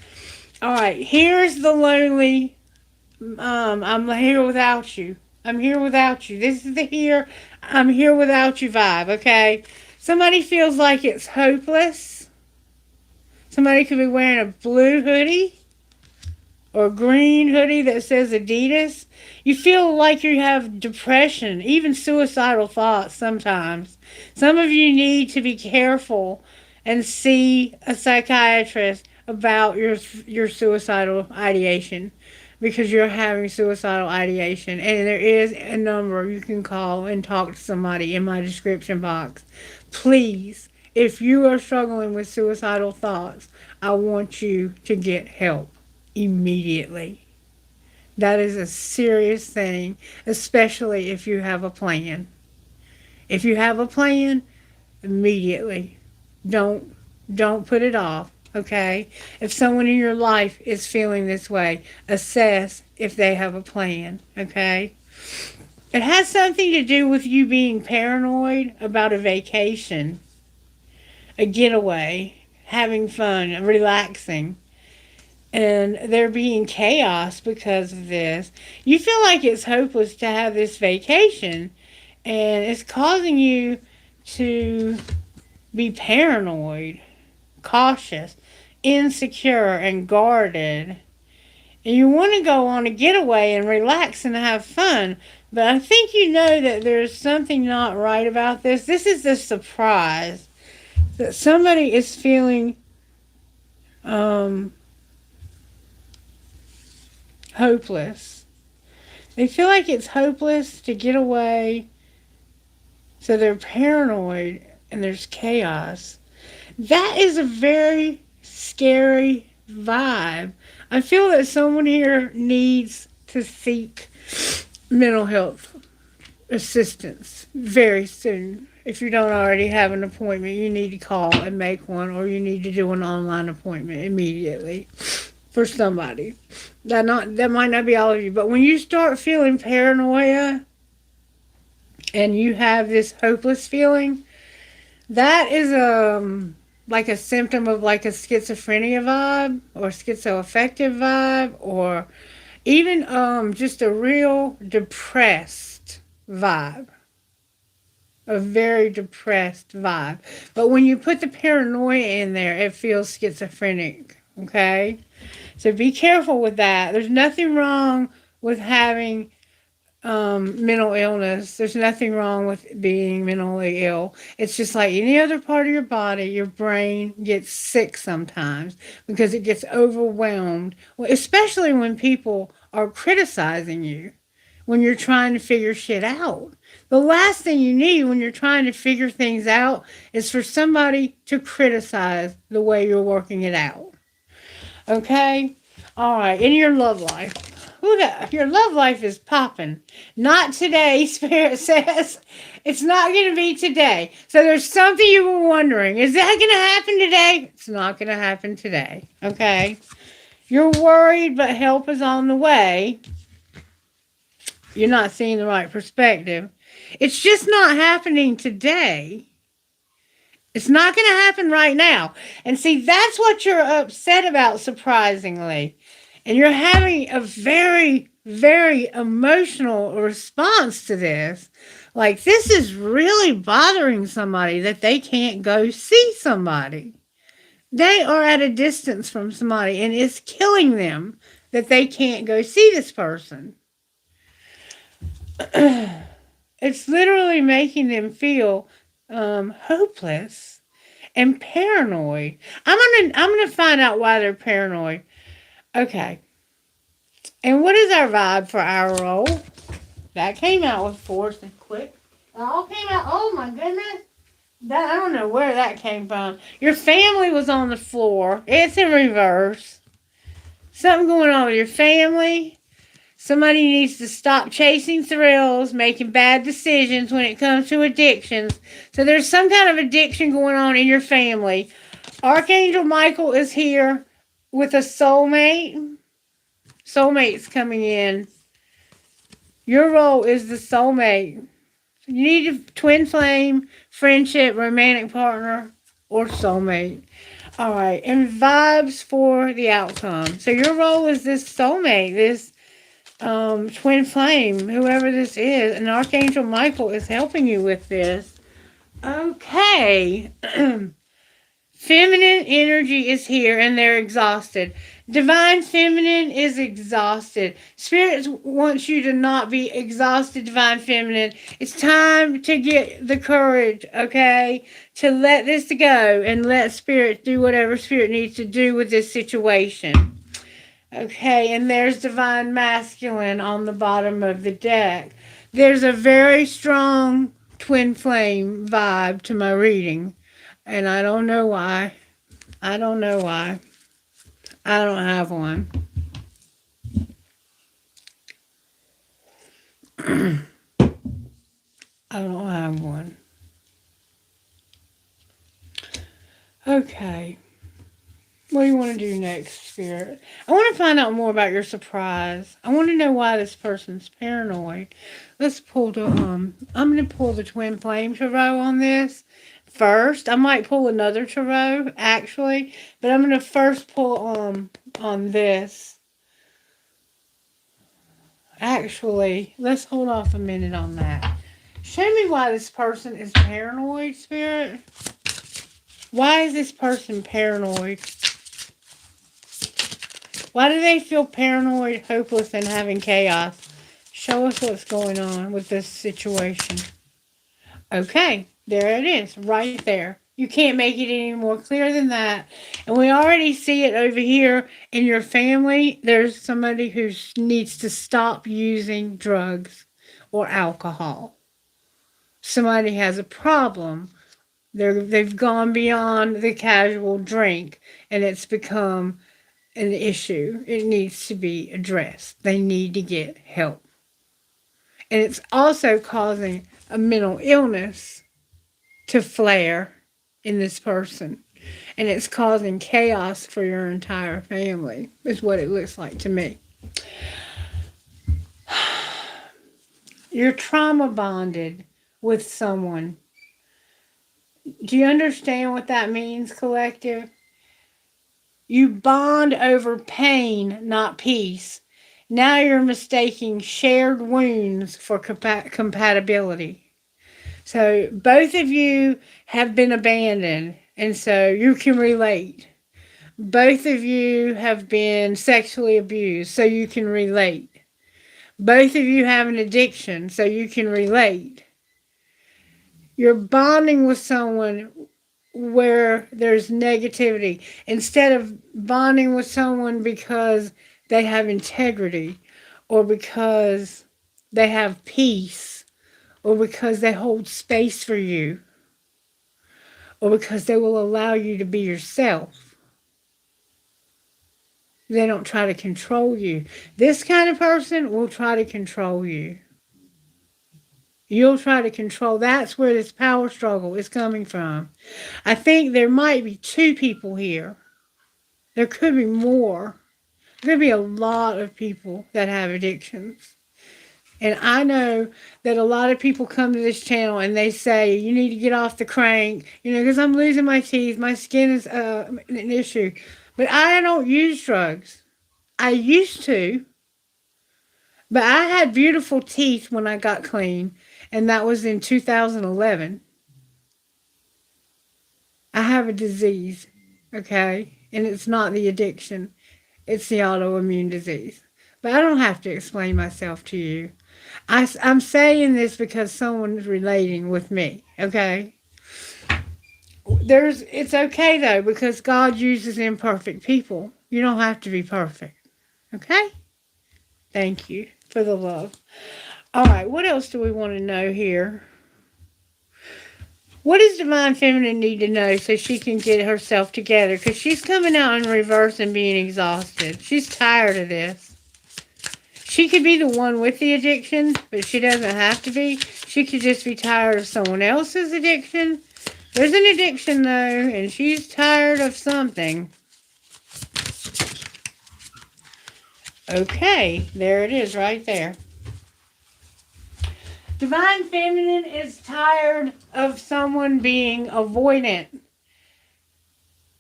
All right, here's the lonely. I'm here without you. I'm here without you. This is the here. I'm here without you vibe. Okay. Somebody feels like it's hopeless. Somebody could be wearing a blue hoodie or green hoodie that says Adidas. You feel like you have depression, even suicidal thoughts sometimes. Some of you need to be careful and see a psychiatrist about your suicidal ideation because you're having suicidal ideation. And there is a number you can call and talk to somebody in my description box. Please, if you are struggling with suicidal thoughts, I want you to get help immediately. That is a serious thing, especially if you have a plan. If you have a plan, immediately. Don't put it off, okay? If someone in your life is feeling this way, assess if they have a plan, okay? It has something to do with you being paranoid about a vacation, a getaway, having fun, relaxing. And there being chaos because of this. You feel like it's hopeless to have this vacation, and it's causing you to be paranoid, cautious, insecure, and guarded. And you want to go on a getaway and relax and have fun, but I think you know that there's something not right about this. This is the surprise that somebody is feeling hopeless. They feel like it's hopeless to get away, so they're paranoid and there's chaos. That is a very scary vibe. I feel that someone here needs to seek mental health assistance very soon. If you don't already have an appointment, you need to call and make one, or you need to do an online appointment immediately for somebody. That might not be all of you, but when you start feeling paranoia and you have this hopeless feeling, that is like a symptom of like a schizophrenia vibe or schizoaffective vibe, or even just a real depressed vibe. A very depressed vibe. But when you put the paranoia in there, it feels schizophrenic, okay? So be careful with that. There's nothing wrong with having mental illness. There's nothing wrong with being mentally ill. It's just like any other part of your body. Your brain gets sick sometimes because it gets overwhelmed, especially when people are criticizing you, when you're trying to figure shit out. The last thing you need when you're trying to figure things out is for somebody to criticize the way you're working it out. Okay? All right. In your love life. Your love life is popping. Not today, Spirit says. It's not going to be today. So there's something you were wondering. Is that going to happen today? It's not going to happen today. Okay? You're worried, but help is on the way. You're not seeing the right perspective. It's just not happening today. It's not going to happen right now. And see, that's what you're upset about, surprisingly. And you're having a very very emotional response to this. Like, this is really bothering somebody that they can't go see somebody. They are at a distance from somebody and it's killing them that they can't go see this person. It's literally making them feel hopeless and paranoid. I'm gonna find out why they're paranoid. Okay. And what is our vibe for our role? That came out with force and quick. It all came out. Oh my goodness. That I don't know where that came from. Your family was on the floor. It's in reverse. Something going on with your family. Somebody needs to stop chasing thrills, making bad decisions when it comes to addictions. So there's some kind of addiction going on in your family. Archangel Michael is here with a soulmate. Soulmate's coming in. Your role is the soulmate. You need a twin flame, friendship, romantic partner, or soulmate. All right, and vibes for the outcome. So your role is this soulmate, this twin flame, whoever this is, and Archangel Michael is helping you with this. Okay. Feminine energy is here and they're exhausted. Divine feminine is exhausted. Spirit wants you to not be exhausted, divine feminine. It's time to get the courage, okay, to let this go and let spirit do whatever spirit needs to do with this situation. Okay, and there's divine masculine on the bottom of the deck. There's a very strong twin flame vibe to my reading. And I don't know why. I don't know why. I don't have one. I don't have one. Okay. What do you want to do next, Spirit? I want to find out more about your surprise. I want to know why this person's paranoid. Let's pull the I'm gonna pull the twin flame tarot on this. First, I might pull another tarot, actually, but I'm gonna first pull on this. Actually, let's hold off a minute on that. Show me why this person is paranoid, Spirit. Why is this person paranoid? Why do they feel paranoid, hopeless, and having chaos? Show us what's going on with this situation. Okay, there it is, right there. You can't make it any more clear than that. And we already see it over here in your family. There's somebody who needs to stop using drugs or alcohol. Somebody has a problem. They've gone beyond the casual drink and it's become an issue. It needs to be addressed. They need to get help. And it's also causing a mental illness to flare in this person. And it's causing chaos for your entire family, is what it looks like to me. You're trauma bonded with someone. Do you understand what that means, collective? You bond over pain, not peace. Now you're mistaking shared wounds for compatibility. So both of you have been abandoned, and so you can relate. Both of you have been sexually abused, so you can relate. Both of you have an addiction, so you can relate. You're bonding with someone where there's negativity instead of bonding with someone because they have integrity or because they have peace or because they hold space for you or because they will allow you to be yourself. They don't try to control you. This kind of person will try to control you. You'll try to control. That's where this power struggle is coming from. I think there might be two people here. There could be more. There could be a lot of people that have addictions. And I know that a lot of people come to this channel and they say, you need to get off the crank, because I'm losing my teeth. My skin is an issue. But I don't use drugs. I used to. But I had beautiful teeth when I got clean, and that was in 2011. I have a disease, okay? And it's not the addiction, it's the autoimmune disease. But I don't have to explain myself to you. I'm saying this because someone's relating with me, okay? It's okay though, because God uses imperfect people. You don't have to be perfect, okay? Thank you for the love. All right, what else do we want to know here? What does Divine Feminine need to know so she can get herself together? Because she's coming out in reverse and being exhausted. She's tired of this. She could be the one with the addiction, but she doesn't have to be. She could just be tired of someone else's addiction. There's an addiction, though, and she's tired of something. Okay, there it is right there. Divine Feminine is tired of someone being avoidant.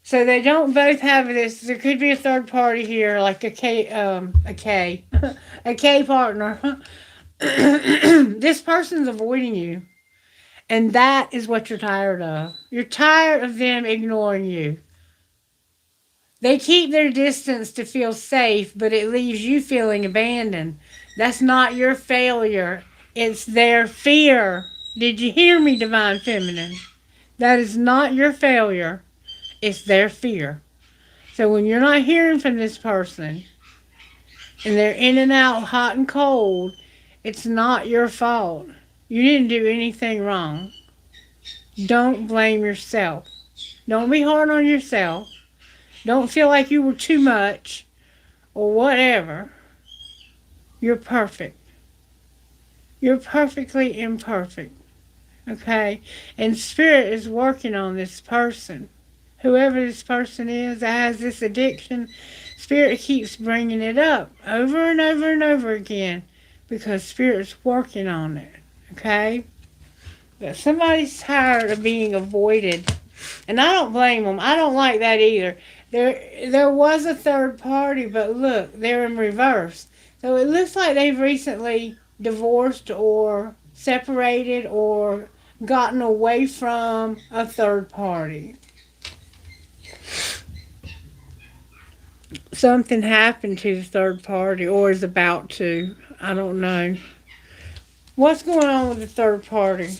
So they don't both have this. There could be a third party here, like a K partner. This person's avoiding you. And that is what you're tired of. You're tired of them ignoring you. They keep their distance to feel safe, but it leaves you feeling abandoned. That's not your failure. It's their fear. Did you hear me, Divine Feminine? That is not your failure. It's their fear. So when you're not hearing from this person and they're in and out hot and cold, it's not your fault. You didn't do anything wrong. Don't blame yourself. Don't be hard on yourself. Don't feel like you were too much or whatever. You're perfect. You're perfectly imperfect. Okay? And Spirit is working on this person. Whoever this person is that has this addiction, Spirit keeps bringing it up over and over and over again because Spirit's working on it. Okay? But somebody's tired of being avoided. And I don't blame them. I don't like that either. There was a third party, but look, they're in reverse. So it looks like they've recently divorced or separated or gotten away from a third party. Something happened to the third party or is about to. I don't know. What's going on with the third party?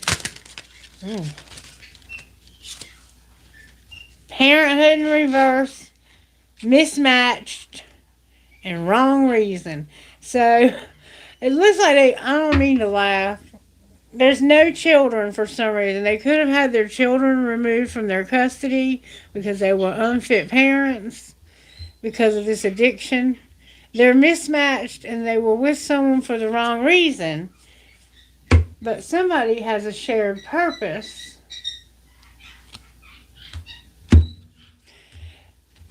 Parenthood in reverse, mismatched, and wrong reason. So it looks like I don't mean to laugh. There's no children for some reason. They could have had their children removed from their custody because they were unfit parents because of this addiction. They're mismatched and they were with someone for the wrong reason. But somebody has a shared purpose.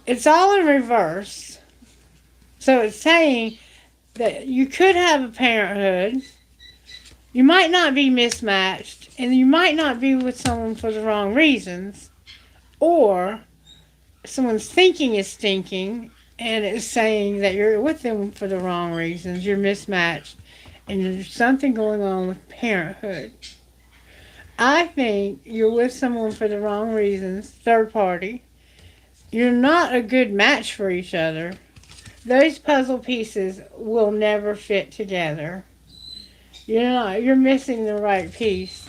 It's all in reverse. So it's saying that you could have a parenthood. You might not be mismatched. And you might not be with someone for the wrong reasons. Or someone's thinking is stinking and it's saying that you're with them for the wrong reasons. You're mismatched. And there's something going on with parenthood. I think you're with someone for the wrong reasons, third party. You're not a good match for each other. Those puzzle pieces will never fit together. You're missing the right piece.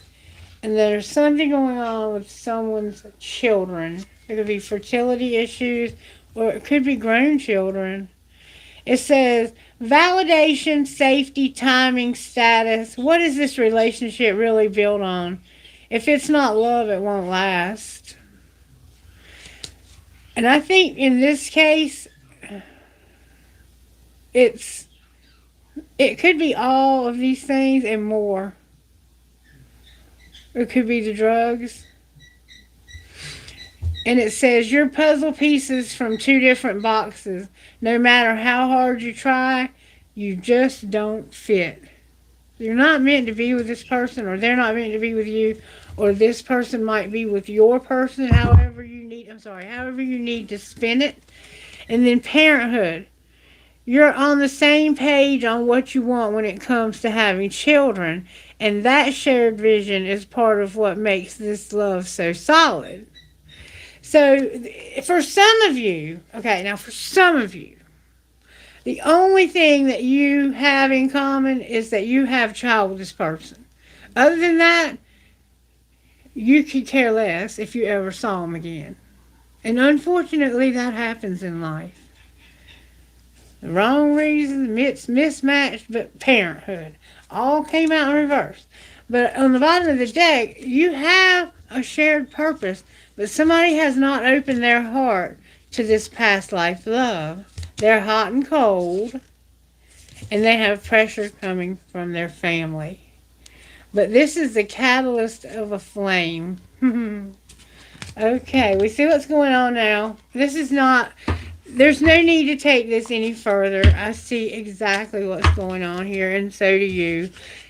And there's something going on with someone's children. It could be fertility issues or it could be grown children. It says validation, safety, timing, status. What is this relationship really built on? If it's not love, it won't last. And I think in this case, it could be all of these things and more. It could be the drugs. And it says your puzzle pieces from two different boxes. No matter how hard you try, you just don't fit. You're not meant to be with this person, or they're not meant to be with you, or this person might be with your person, however you need to spin it. And then parenthood. you're on the same page on what you want when it comes to having children. And that shared vision is part of what makes this love so solid. So, for some of you, okay, now for some of you, the only thing that you have in common is that you have a child with this person. Other than that, you could care less if you ever saw them again. And unfortunately, that happens in life. The wrong reasons, mismatched, but parenthood. All came out in reverse. But on the bottom of the deck, you have a shared purpose, but somebody has not opened their heart to this past life love. They're hot and cold, and they have pressure coming from their family. But this is the catalyst of a flame. Okay, we see what's going on now. This is not, there's no need to take this any further. I see exactly what's going on here, and so do you.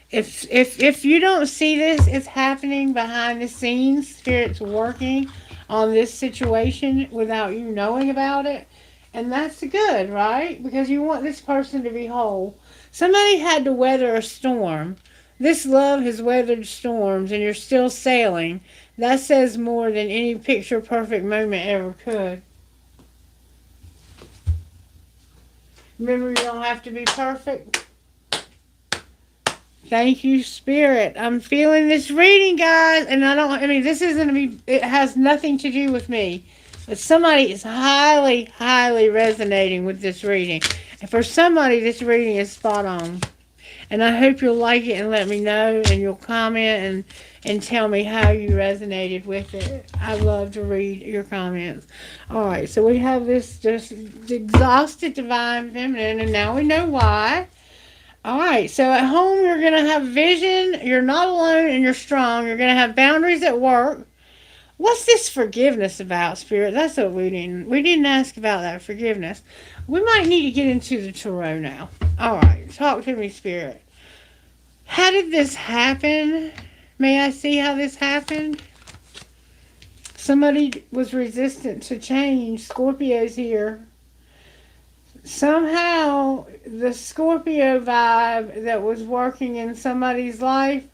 If you don't see this, it's happening behind the scenes. Spirit's working on this situation without you knowing about it. And that's good, right? Because you want this person to be whole. Somebody had to weather a storm. This love has weathered storms, and you're still sailing. That says more than any picture perfect moment ever could. Remember, you don't have to be perfect. Thank you, Spirit. I'm feeling this reading, guys. And this isn't it has nothing to do with me. But somebody is highly, highly resonating with this reading. And for somebody, this reading is spot on. And I hope you'll like it and let me know, and you'll comment and tell me how you resonated with it. I love to read your comments. All right, so we have this just exhausted divine feminine, and now we know why. All right, so at home you're going to have vision. You're not alone, and you're strong. You're going to have boundaries at work. What's this forgiveness about, Spirit? That's what we didn't ask about that forgiveness. We might need to get into the tarot now. All right, talk to me, Spirit. How did this happen? May I see how this happened? Somebody was resistant to change. Scorpio's here. Somehow, the Scorpio vibe that was working in somebody's life,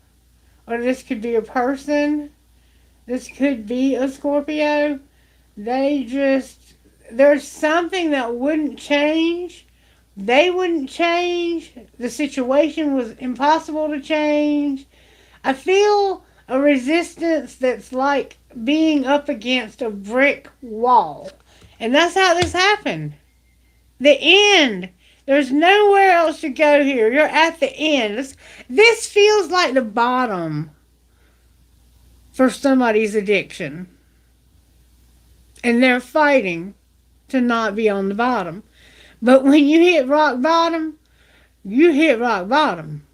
or this could be a person, this could be a Scorpio, there's something that wouldn't change. They wouldn't change. The situation was impossible to change. I feel a resistance that's like being up against a brick wall. And that's how this happened. The end. There's nowhere else to go here. You're at the end. This feels like the bottom for somebody's addiction. And they're fighting to not be on the bottom. But when you hit rock bottom, you hit rock bottom.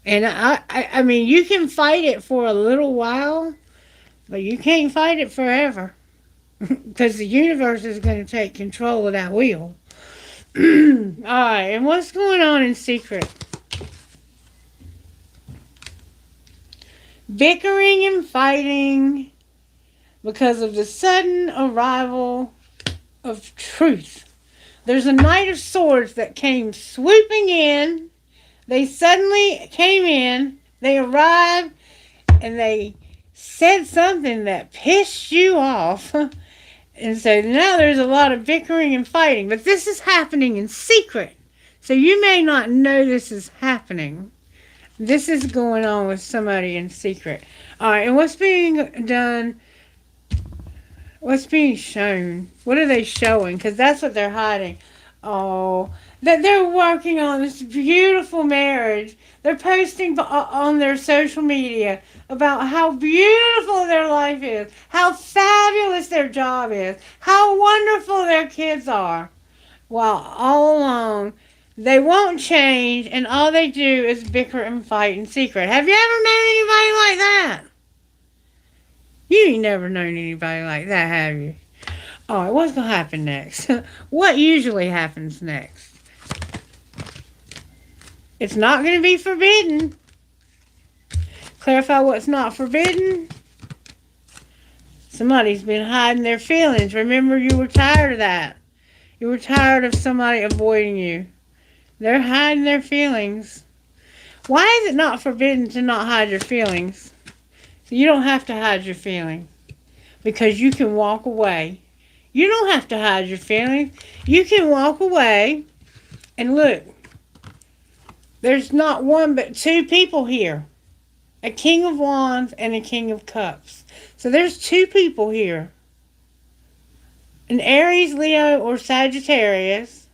And I mean, you can fight it for a little while, but you can't fight it forever. Because the universe is going to take control of that wheel. Alright, and what's going on in secret? Bickering and fighting because of the sudden arrival of truth. There's a Knight of Swords that came swooping in. They suddenly came in. They arrived and they said something that pissed you off. And so now there's a lot of bickering and fighting. But this is happening in secret. So you may not know this is happening. This is going on with somebody in secret. Alright, and what's being done? What's being shown? What are they showing? Because that's what they're hiding. Oh, that they're working on this beautiful marriage. They're posting on their social media about how beautiful their life is, how fabulous their job is, how wonderful their kids are. While all along, they won't change, and all they do is bicker and fight in secret. Have you ever known anybody like that? You ain't never known anybody like that, have you? Alright, what's going to happen next? What usually happens next? It's not going to be forbidden. Clarify what's not forbidden. Somebody's been hiding their feelings. Remember, you were tired of that. You're tired of somebody avoiding you. They're hiding their feelings. Why is it not forbidden to not hide your feelings? You don't have to hide your feelings because you can walk away. You don't have to hide your feelings. You can walk away and look. There's not one but two people here. A King of Wands and a King of Cups. So there's two people here. An Aries, Leo, or Sagittarius.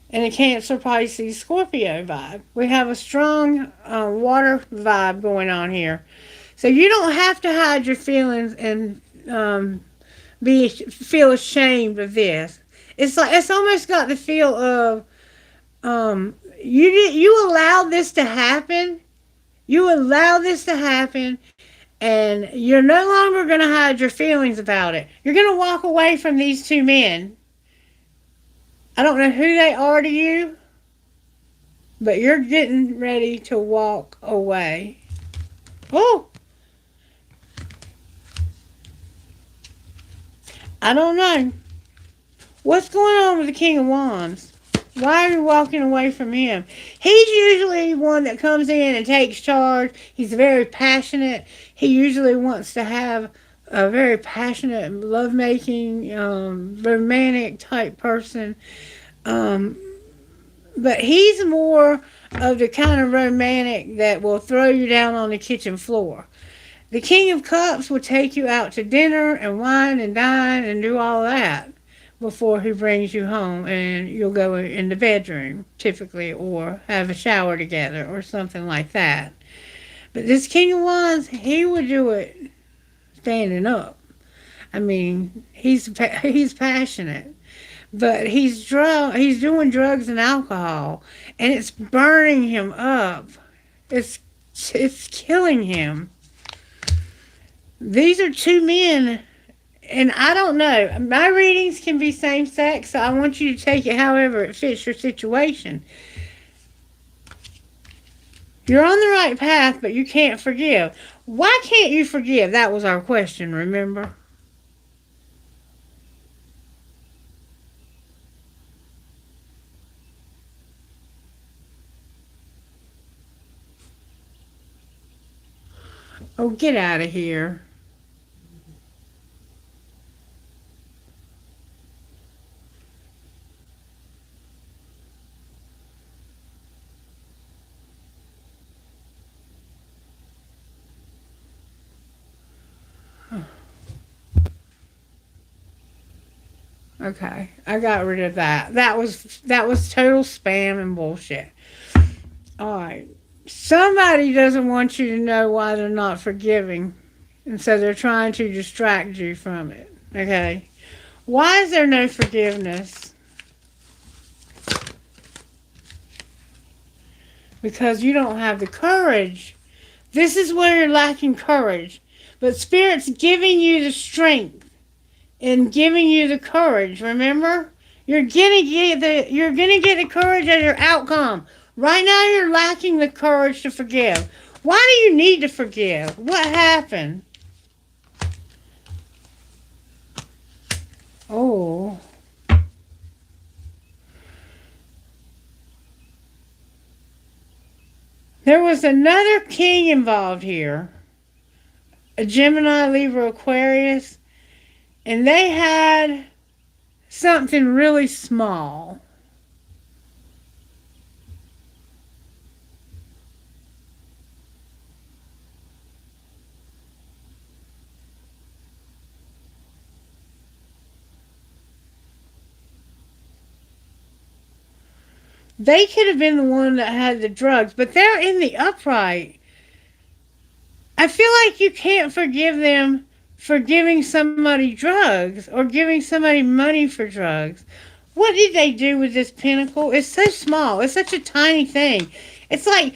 And a Cancer, Pisces, Scorpio vibe. We have a strong water vibe going on here. So you don't have to hide your feelings and feel ashamed of this. It's almost got the feel of you allowed this to happen. You allow this to happen, and you're no longer going to hide your feelings about it. You're going to walk away from these two men. I don't know who they are to you, but you're getting ready to walk away. Oh, I don't know. What's going on with the King of Wands? Why are you walking away from him? He's usually one that comes in and takes charge. He's very passionate. He usually wants to have a very passionate, lovemaking, romantic type person. But he's more of the kind of romantic that will throw you down on the kitchen floor. The King of Cups will take you out to dinner and wine and dine and do all that before he brings you home, and you'll go in the bedroom typically or have a shower together or something like that. But this King of Wands, he would do it standing up. I mean, he's passionate, but he's doing drugs and alcohol, and it's burning him up. It's killing him. These are two men. And I don't know. My readings can be same sex, so I want you to take it however it fits your situation. You're on the right path, but you can't forgive. Why can't you forgive? That was our question, remember? Oh, get out of here. Okay, I got rid of that. That was total spam and bullshit. All right. Somebody doesn't want you to know why they're not forgiving, and so they're trying to distract you from it. Okay. Why is there no forgiveness? Because you don't have the courage. This is where you're lacking courage. But Spirit's giving you the strength and giving you the courage. Remember? You're gonna get the courage as your outcome. Right now you're lacking the courage to forgive. Why do you need to forgive? What happened? Oh. There was another king involved here. A Gemini, Libra, Aquarius. And they had something really small. They could have been the one that had the drugs, but they're in the upright. I feel like you can't forgive them for giving somebody drugs or giving somebody money for drugs. What did they do with this pentacle? It's so small. It's such a tiny thing. It's like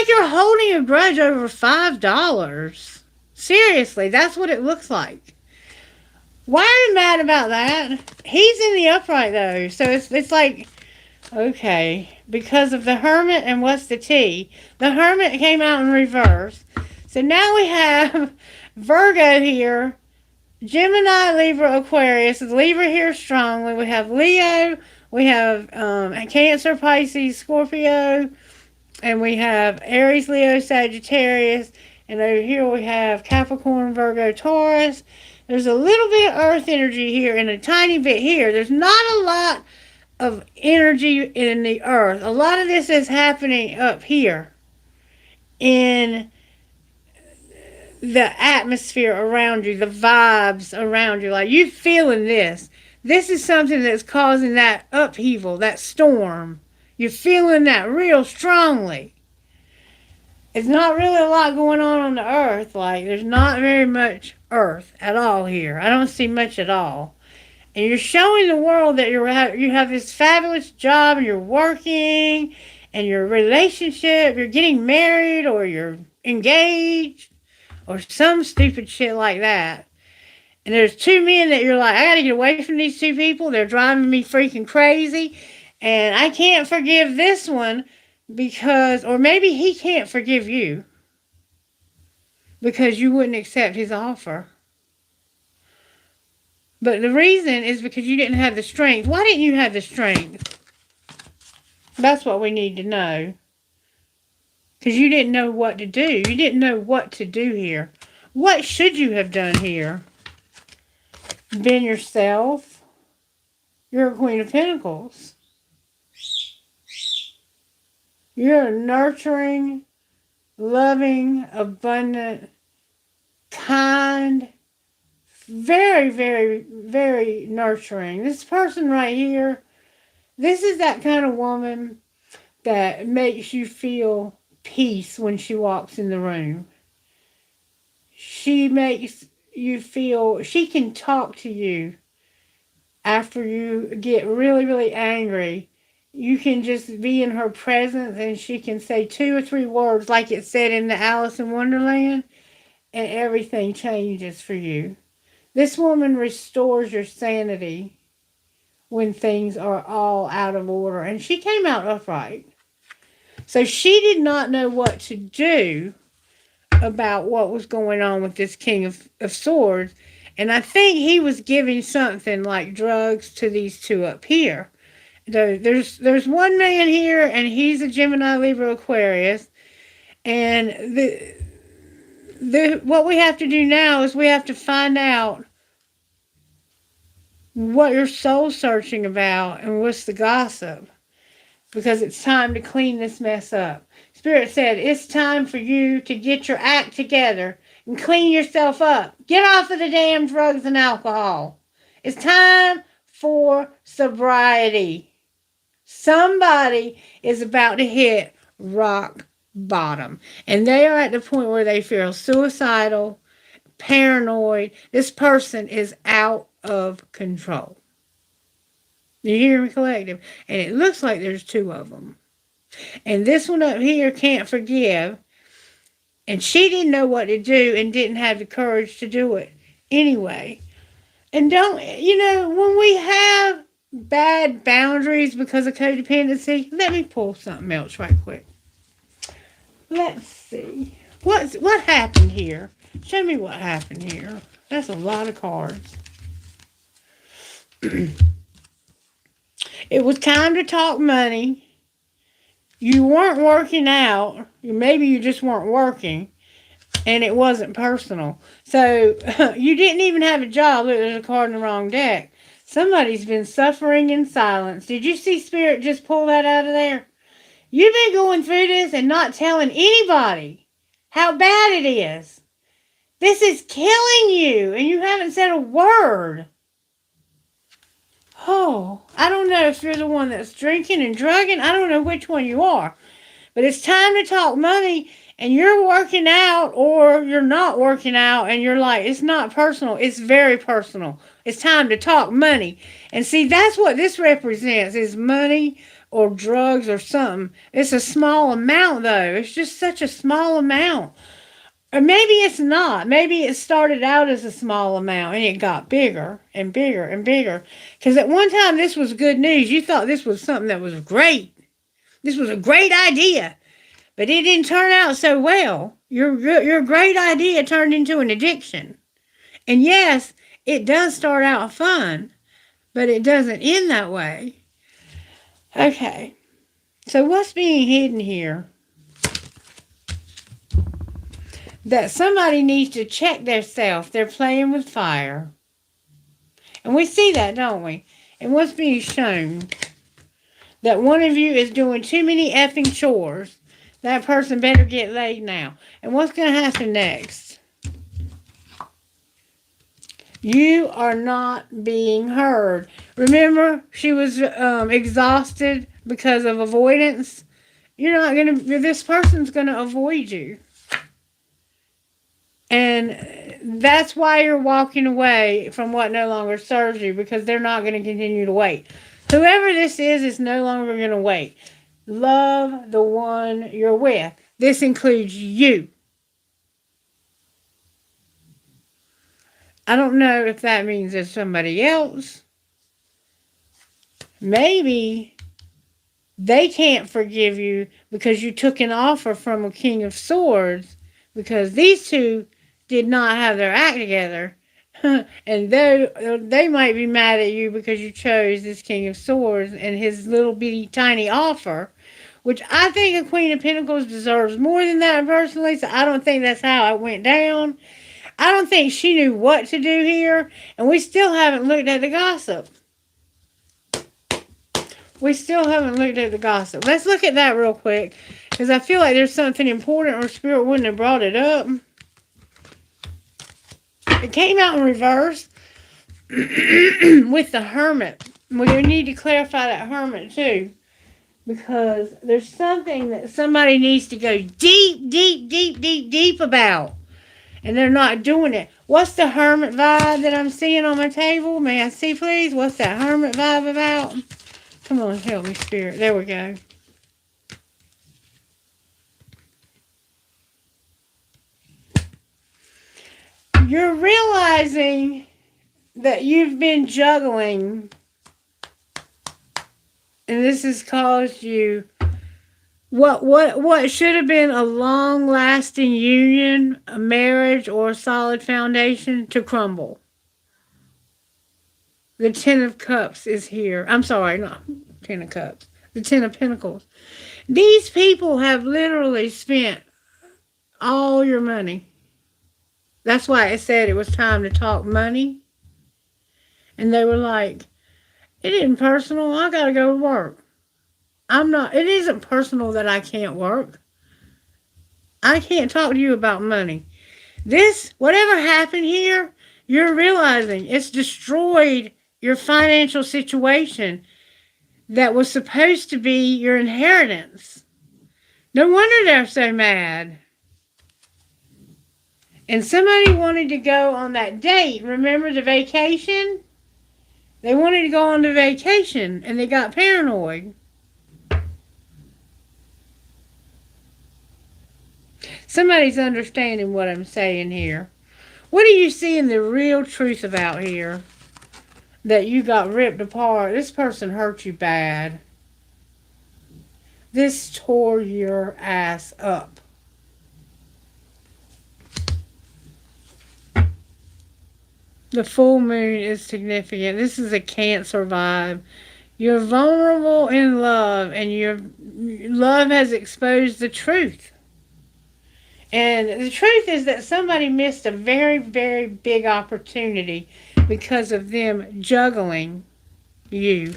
you're holding a grudge over $5. Seriously, that's what it looks like. Why are you mad about that? He's in the upright though, so it's like, okay, because of the Hermit and what's the T? The Hermit came out in reverse. So now we have Virgo here Gemini, Libra, Aquarius. Libra here strongly. We have Leo. We have Cancer, Pisces, Scorpio. And we have Aries, Leo, Sagittarius. And over here we have Capricorn, Virgo, Taurus. There's a little bit of earth energy here and a tiny bit here. There's not a lot of energy in the earth. A lot of this is happening up here in the atmosphere around you, the vibes around you. Like, you feeling this. This is something that's causing that upheaval, that storm. You're feeling that real strongly. It's not really a lot going on the earth. Like, there's not very much earth at all here. I don't see much at all. And you're showing the world that you have this fabulous job and you're working and your relationship, you're getting married or you're engaged or some stupid shit like that. And there's two men that you're like, I gotta get away from these two people. They're driving me freaking crazy. And I can't forgive this one because, or maybe he can't forgive you because you wouldn't accept his offer. But the reason is because you didn't have the strength. Why didn't you have the strength? That's what we need to know. Because you didn't know what to do. You didn't know what to do here. What should you have done here? Been yourself. You're a Queen of Pentacles. You're a nurturing, loving, abundant, kind, very, very, very nurturing. This person right here, this is that kind of woman that makes you feel peace when she walks in the room. She makes you feel, she can talk to you after you get really, really angry. You can just be in her presence and she can say 2 or 3 words like it said in the Alice in Wonderland and everything changes for you. This woman restores your sanity when things are all out of order. And she came out upright. So she did not know what to do about what was going on with this King of Swords. And I think he was giving something like drugs to these two up here. There's one man here, and he's a Gemini, Libra, Aquarius. And what we have to do now is we have to find out what your soul's searching about and what's the gossip. Because it's time to clean this mess up. Spirit said, it's time for you to get your act together and clean yourself up. Get off of the damn drugs and alcohol. It's time for sobriety. Somebody is about to hit rock bottom. And they are at the point where they feel suicidal, paranoid. This person is out of control. You hear me, collective? And it looks like there's 2 of them. And this one up here can't forgive. And she didn't know what to do and didn't have the courage to do it anyway. And when we have bad boundaries because of codependency, let me pull something else right quick. Let's see. What happened here? Show me what happened here. That's a lot of cards. It was time to talk money. You weren't working out. Maybe you just weren't working. And it wasn't personal. So you didn't even have a job. Look, there's a card in the wrong deck. Somebody's been suffering in silence. Did you see Spirit just pull that out of there? You've been going through this and not telling anybody how bad it is. This is killing you. And you haven't said a word. Oh, I don't know if you're the one that's drinking and drugging. I don't know which one you are. But it's time to talk money, and you're working out or you're not working out, and you're like, it's not personal. It's very personal. It's time to talk money. And see, that's what this represents, is money or drugs or something. It's a small amount, though. It's just such a small amount. Or maybe it's not. Maybe it started out as a small amount and it got bigger and bigger and bigger. Because at one time this was good news. You thought this was something that was great. This was a great idea. But it didn't turn out so well. Your great idea turned into an addiction. And yes, It does start out fun, but it doesn't end that way. Okay, so what's being hidden here? That somebody needs to check their self. They're playing with fire. And we see that, don't we? And what's being shown? That one of you is doing too many effing chores. That person better get laid now. And what's going to happen next? You are not being heard. Remember, she was exhausted because of avoidance. You're not going to, this person's going to avoid you. And that's why you're walking away from what no longer serves you, because they're not going to continue to wait. Whoever this is no longer going to wait. Love the one you're with. This includes you. I don't know if that means it's somebody else. Maybe they can't forgive you because you took an offer from a King of Swords, because these two did not have their act together. And they might be mad at you because you chose this King of Swords and his little bitty tiny offer, which I think a Queen of Pentacles deserves more than that personally, so I don't think that's how it went down. I don't think she knew what to do here, and we still haven't looked at the gossip. Let's look at that real quick, because I feel like there's something important or Spirit wouldn't have brought it up. It came out in reverse with the Hermit. We need to clarify that Hermit too, because there's something that somebody needs to go deep about, and they're not doing it. What's the Hermit vibe that I'm seeing on my table? May I see, please? What's that Hermit vibe about? Come on, help me, Spirit. There we go. You're realizing that you've been juggling, and this has caused you what should have been a long-lasting union, a marriage, or a solid foundation to crumble. The Ten of Cups is here. I'm sorry, not Ten of Cups. The Ten of Pentacles. These people have literally spent all your money. That's why it said it was time to talk money. And they were like, it isn't personal. I got to go to work. It isn't personal that I can't work. I can't talk to you about money. Whatever happened here, you're realizing it's destroyed your financial situation that was supposed to be your inheritance. No wonder they're so mad. And somebody wanted to go on that date. Remember the vacation? They wanted to go on the vacation, and they got paranoid. Somebody's understanding what I'm saying here. What are you seeing the real truth about here? That you got ripped apart. This person hurt you bad. This tore your ass up. The full moon is significant. This is a Cancer vibe. You're vulnerable in love, and your love has exposed the truth. And the truth is that somebody missed a very, very big opportunity because of them juggling you.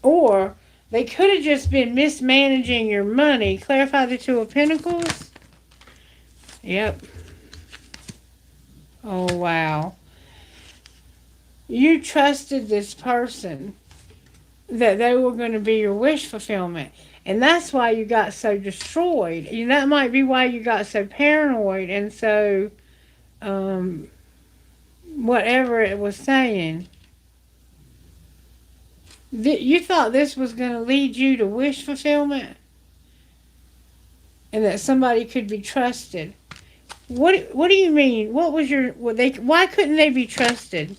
Or they could have just been mismanaging your money. Clarify the Two of Pentacles. Yep. Oh, wow. You trusted this person that they were going to be your wish fulfillment. And that's why you got so destroyed. And that might be why you got so paranoid and so, whatever it was saying. You thought this was going to lead you to wish fulfillment? And that somebody could be trusted. What do you mean? Why couldn't they be trusted?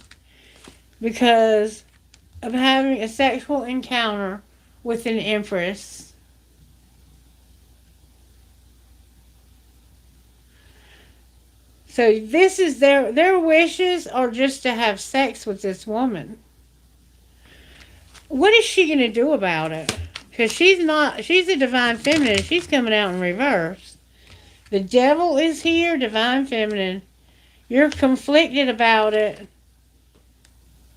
Because of having a sexual encounter with an empress. So this is their wishes are just to have sex with this woman. What is she going to do about it? Because she's a divine feminine. She's coming out in reverse. The devil is here, divine feminine. You're conflicted about it.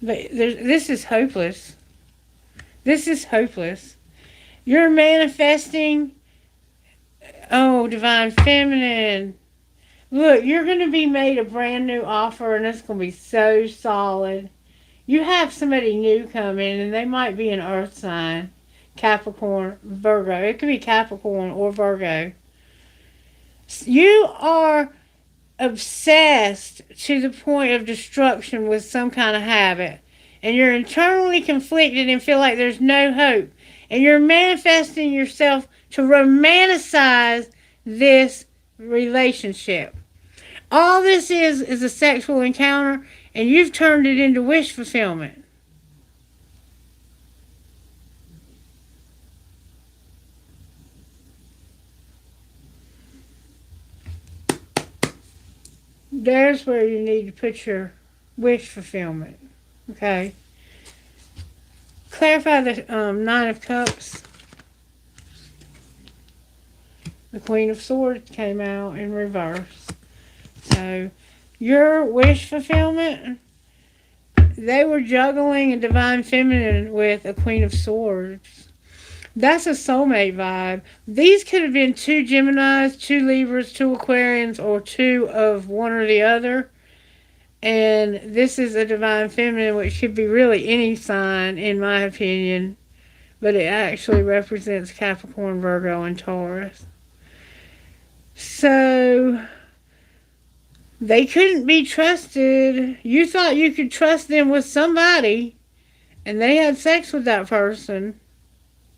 But this is hopeless. This is hopeless. You're manifesting. Oh, divine feminine. Look, you're going to be made a brand new offer, and it's going to be so solid. You have somebody new come in, and they might be an earth sign. Capricorn, Virgo. It could be Capricorn or Virgo. You are obsessed to the point of destruction with some kind of habit. And you're internally conflicted and feel like there's no hope. And you're manifesting yourself to romanticize this relationship. All this is a sexual encounter, and you've turned it into wish fulfillment. There's where you need to put your wish fulfillment. Okay? Clarify the Nine of Cups. The Queen of Swords came out in reverse. So, your wish fulfillment, they were juggling a divine feminine with a Queen of Swords. That's a soulmate vibe. These could have been two Geminis, two Libras, two Aquarians, or two of one or the other. And this is a divine feminine, which could be really any sign, in my opinion. But it actually represents Capricorn, Virgo, and Taurus. So, they couldn't be trusted. You thought you could trust them with somebody, and they had sex with that person.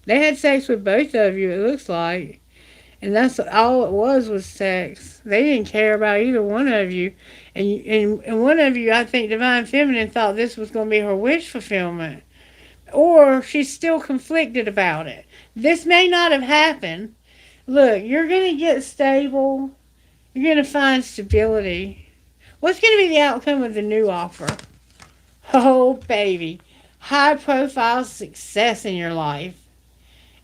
They had sex with both of you, it looks like. And that's all it was sex. They didn't care about either one of you. And one of you, I think Divine Feminine, thought this was going to be her wish fulfillment. Or she's still conflicted about it. This may not have happened. Look, you're going to get stable. You're going to find stability. What's going to be the outcome of the new offer? Oh, baby. High profile success in your life.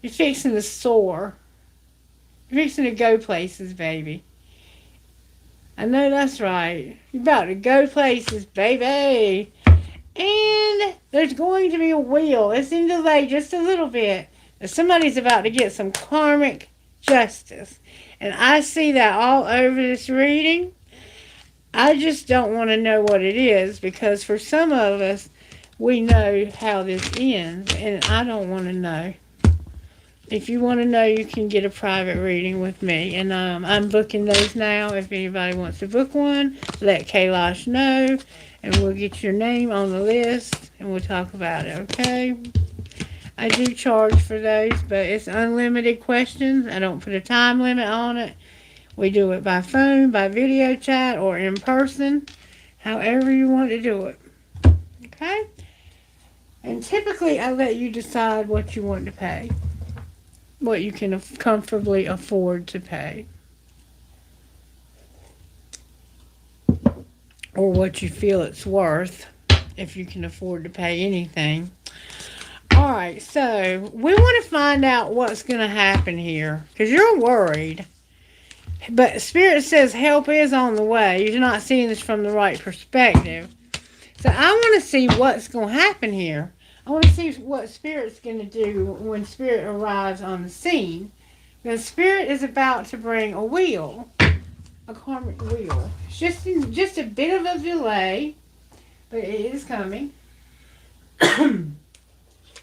You're fixing to soar. You're fixing to go places, baby. I know that's right. You're about to go places, baby. And there's going to be a wheel. It's in delay just a little bit. Somebody's about to get some karmic justice. And I see that all over this reading. I just don't want to know what it is, because for some of us, we know how this ends, and I don't want to know. If you want to know, you can get a private reading with me, and I'm booking those now. If anybody wants to book one, let Kailash know, and we'll get your name on the list, and we'll talk about it, okay? I do charge for those, but it's unlimited questions. I don't put a time limit on it. We do it by phone, by video chat, or in person, however you want to do it, okay? And typically, I let you decide what you want to pay, what you can comfortably afford to pay, or what you feel it's worth, if you can afford to pay anything. Alright, so we want to find out what's going to happen here, because you're worried. But Spirit says help is on the way. You're not seeing this from the right perspective. So I want to see what's going to happen here. I want to see what Spirit's going to do when Spirit arrives on the scene. Because Spirit is about to bring a wheel. A karmic wheel. It's just a bit of a delay. But it is coming.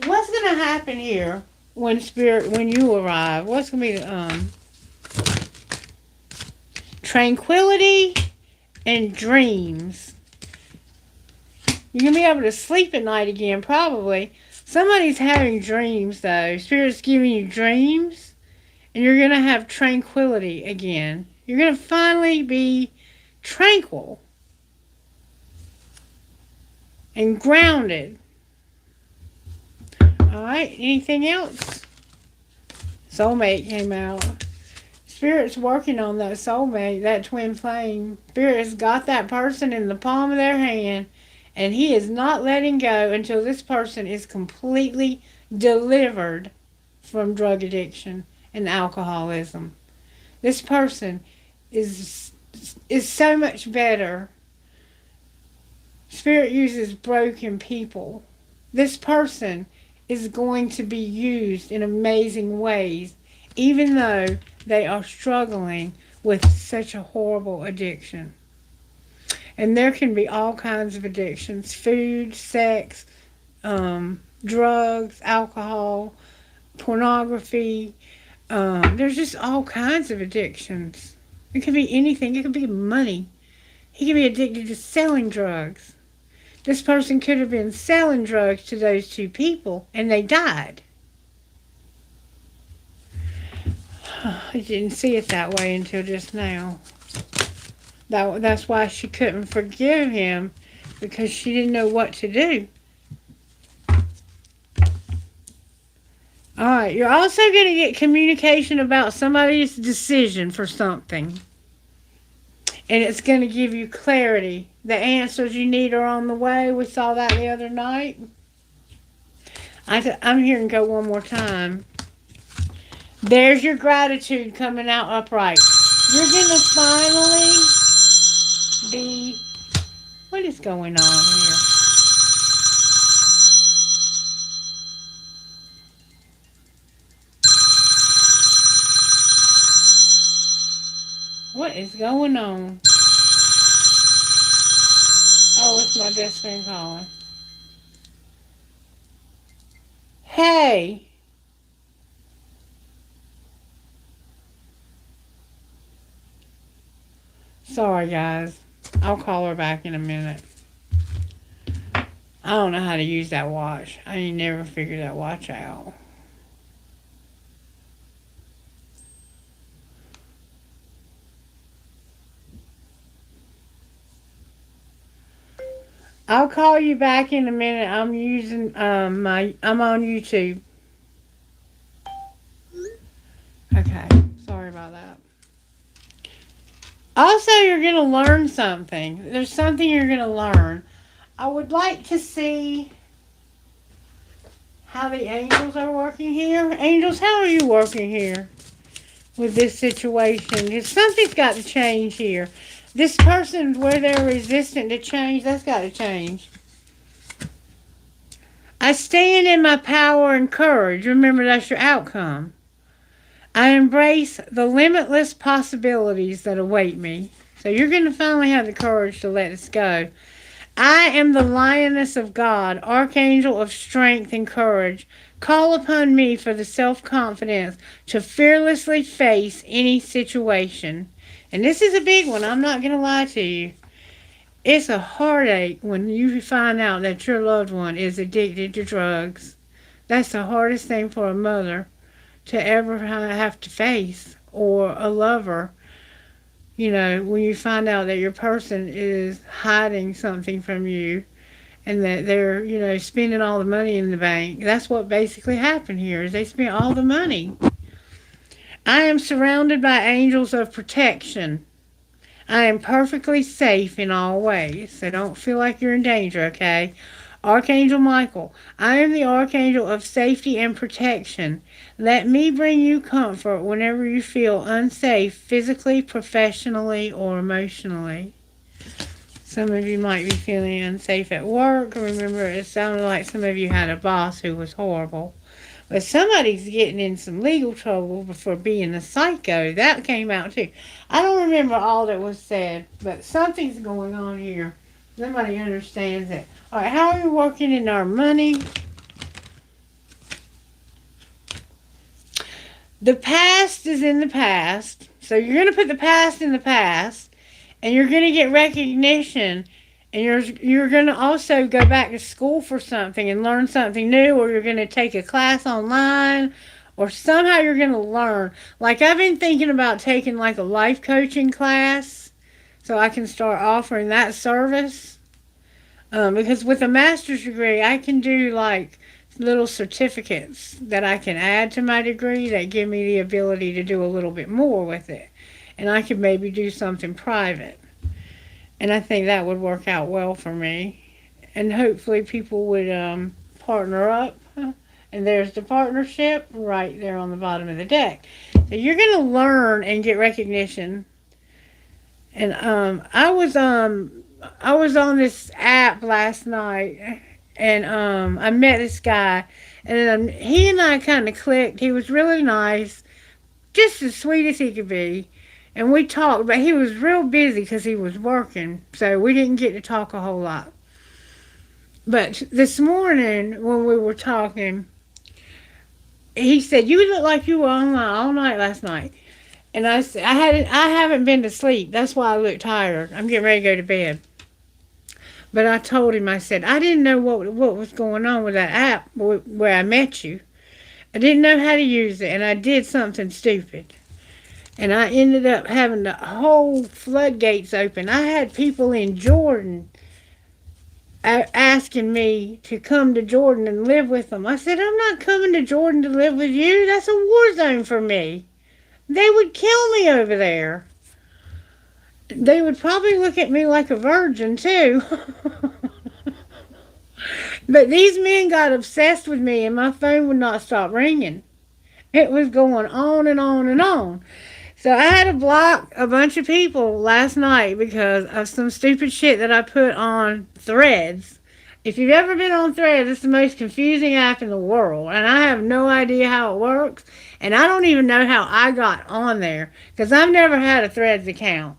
What's going to happen here when you arrive? What's going to be the tranquility and dreams. You're going to be able to sleep at night again, probably. Somebody's having dreams, though. Spirit's giving you dreams, and you're going to have tranquility again. You're going to finally be tranquil and grounded. Alright, anything else? Soulmate came out. Spirit's working on that soulmate, that twin flame. Spirit's got that person in the palm of their hand, and he is not letting go until this person is completely delivered from drug addiction and alcoholism. This person is so much better. Spirit uses broken people. This person is going to be used in amazing ways, even though they are struggling with such a horrible addiction. And there can be all kinds of addictions: food, sex, drugs, alcohol, pornography. There's just all kinds of addictions. It could be anything. It could be money. He could be addicted to selling drugs. This person could have been selling drugs to those two people, and they died. I didn't see it that way until just now. That's why she couldn't forgive him, because she didn't know what to do. Alright, you're also going to get communication about somebody's decision for something. And it's going to give you clarity. The answers you need are on the way. We saw that the other night. I'm here and go one more time. There's your gratitude coming out upright. You're going to finally be... What is going on here? What is going on? Oh, it's my best friend calling. Hey. Sorry, guys. I'll call her back in a minute. I don't know how to use that watch. I ain't never figured that watch out. I'll call you back in a minute. I'm using I'm on YouTube. Okay. Sorry about that. Also, you're going to learn something. There's something you're going to learn. I would like to see how the angels are working here. Angels, how are you working here with this situation? Something's got to change here. This person, where they're resistant to change, that's got to change. I stand in my power and courage. Remember, that's your outcome. I embrace the limitless possibilities that await me. So you're going to finally have the courage to let this go. I am the lioness of God, archangel of strength and courage. Call upon me for the self-confidence to fearlessly face any situation. And this is a big one. I'm not going to lie to you. It's a heartache when you find out that your loved one is addicted to drugs. That's the hardest thing for a mother to ever have to face, or a lover. You know, when you find out that your person is hiding something from you, and that they're, you know, spending all the money in the bank. That's what basically happened here, is they spent all the money. I am surrounded by angels of protection. I am perfectly safe in all ways, so don't feel like you're in danger, okay? Archangel Michael, I am the archangel of safety and protection. Let me bring you comfort whenever you feel unsafe, physically, professionally, or emotionally. Some of you might be feeling unsafe at work. Remember, it sounded like some of you had a boss who was horrible. But somebody's getting in some legal trouble for being a psycho. That came out too. I don't remember all that was said, but something's going on here. Somebody understands it. All right, how are we working in our money? The past is in the past. So you're going to put the past in the past, and you're going to get recognition, and you're going to also go back to school for something and learn something new, or you're going to take a class online, or somehow you're going to learn. Like, I've been thinking about taking like a life coaching class so I can start offering that service. Because with a master's degree, I can do like little certificates that I can add to my degree that give me the ability to do a little bit more with it. And I could maybe do something private. And I think that would work out well for me. And hopefully people would partner up. And there's the partnership right there on the bottom of the deck. So you're going to learn and get recognition. And I was on this app last night, and I met this guy, and he and I kind of clicked. He was really nice, just as sweet as he could be. And we talked, but he was real busy because he was working, so we didn't get to talk a whole lot. But this morning, when we were talking, he said, "You look like you were online all night last night." And I said, I haven't been to sleep. That's why I look tired. I'm getting ready to go to bed." But I told him, I said, "I didn't know what was going on with that app where I met you. I didn't know how to use it, and I did something stupid. And I ended up having the whole floodgates open. I had people in Jordan asking me to come to Jordan and live with them. I said, "I'm not coming to Jordan to live with you. That's a war zone for me. They would kill me over there. They would probably look at me like a virgin, too." But these men got obsessed with me, and my phone would not stop ringing. It was going on and on and on. So I had to block a bunch of people last night because of some stupid shit that I put on Threads. If you've ever been on Threads, it's the most confusing app in the world, and I have no idea how it works, and I don't even know how I got on there because I've never had a Threads account.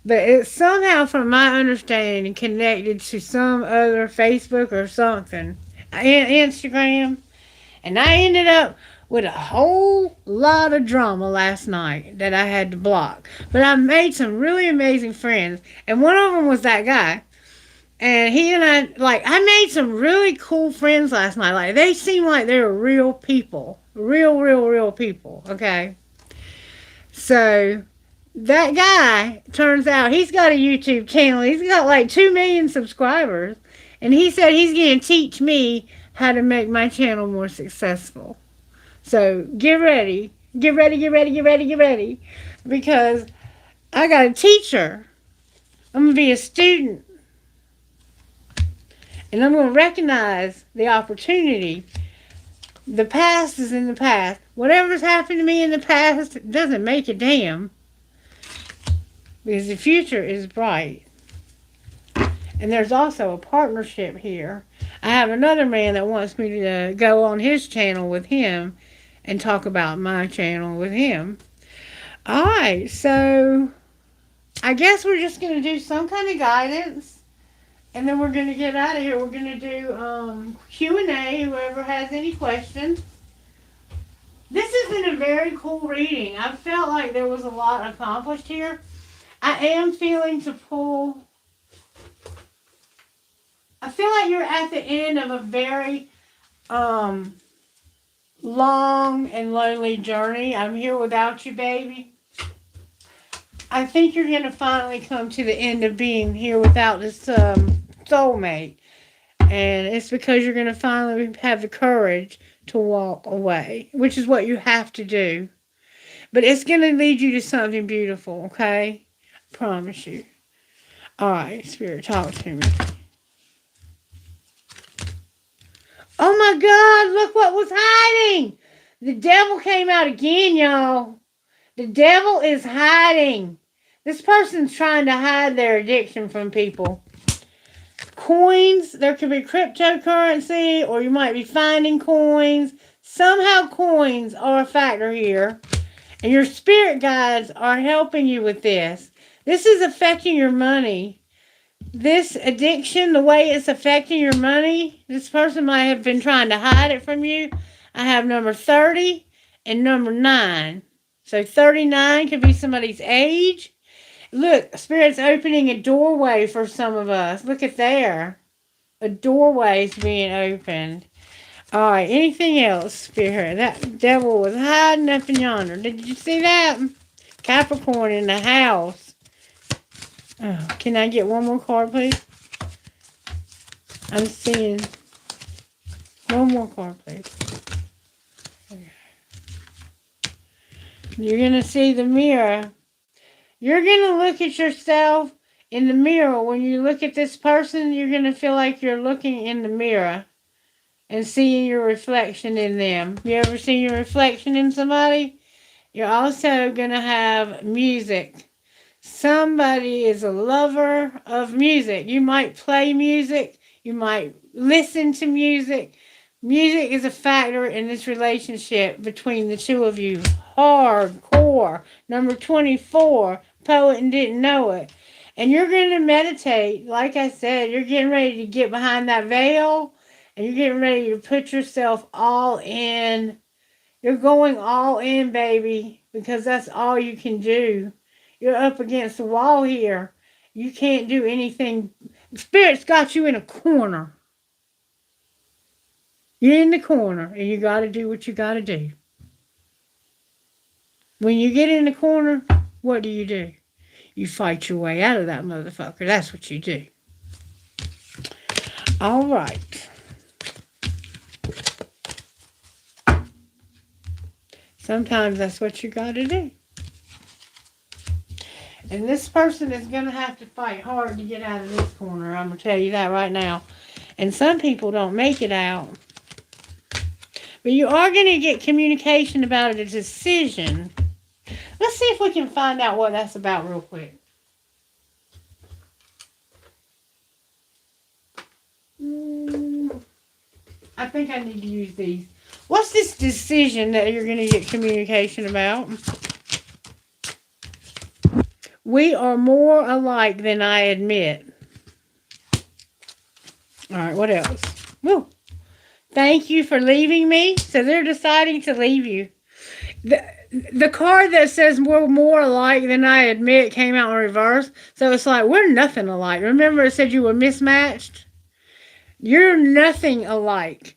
But it's somehow, from my understanding, connected to some other Facebook or something, Instagram. And I ended up with a whole lot of drama last night that I had to block. But I made some really amazing friends. And one of them was that guy. And he and I made some really cool friends last night. Like, they seemed like they were real people. Real people, okay? So, that guy, turns out, he's got a YouTube channel. He's got like 2 million subscribers. And he said he's going to teach me how to make my channel more successful. So get ready. Get ready. Because I got a teacher. I'm going to be a student. And I'm going to recognize the opportunity. The past is in the past. Whatever's happened to me in the past doesn't make a damn. Because the future is bright. And there's also a partnership here. I have another man that wants me to go on his channel with him and talk about my channel with him. Alright, so I guess we're just going to do some kind of guidance. And then we're going to get out of here. We're going to do Q&A, whoever has any questions. This has been a very cool reading. I felt like there was a lot accomplished here. I am feeling to pull... I feel like you're at the end of a very long and lonely journey. I'm here without you, baby. I think you're going to finally come to the end of being here without this soulmate. And it's because you're going to finally have the courage to walk away, which is what you have to do. But it's going to lead you to something beautiful, okay? I promise you. All right, Spirit, talk to me. Oh my God, look what was hiding. The devil came out again, y'all. The devil is hiding. This person's trying to hide their addiction from people. Coins, there could be cryptocurrency, or you might be finding coins. Somehow coins are a factor here. And your spirit guides are helping you with this. This is affecting your money. This addiction, the way it's affecting your money, this person might have been trying to hide it from you. I have number 30 and number 9. So 39 could be somebody's age. Look, Spirit's opening a doorway for some of us. Look at there. A doorway's being opened. All right, anything else, Spirit? That devil was hiding up in yonder. Did you see that? Capricorn in the house. Oh, can I get one more card, please? I'm seeing One more card, please. You're going to see the mirror. You're going to look at yourself in the mirror. When you look at this person, you're going to feel like you're looking in the mirror and seeing your reflection in them. You ever seen your reflection in somebody? You're also going to have music. Somebody is a lover of music. You might play music. You might listen to music. Music is a factor in this relationship between the two of you. Hardcore. Number 24, poet and didn't know it. And you're going to meditate. Like I said, you're getting ready to get behind that veil. And you're getting ready to put yourself all in. You're going all in, baby. Because that's all you can do. You're up against the wall here. You can't do anything. Spirit's got you in a corner. You're in the corner, and you got to do what you got to do. When you get in the corner, what do? You fight your way out of that motherfucker. That's what you do. All right. Sometimes that's what you got to do. And this person is going to have to fight hard to get out of this corner. I'm going to tell you that right now. And some people don't make it out. But you are going to get communication about a decision. Let's see if we can find out what that's about real quick. I think I need to use these. What's this decision that you're going to get communication about? We are more alike than I admit. All right, what else? Woo. Thank you for leaving me. So they're deciding to leave you. The card that says we're more alike than I admit came out in reverse. So it's like, we're nothing alike. Remember it said you were mismatched? You're nothing alike.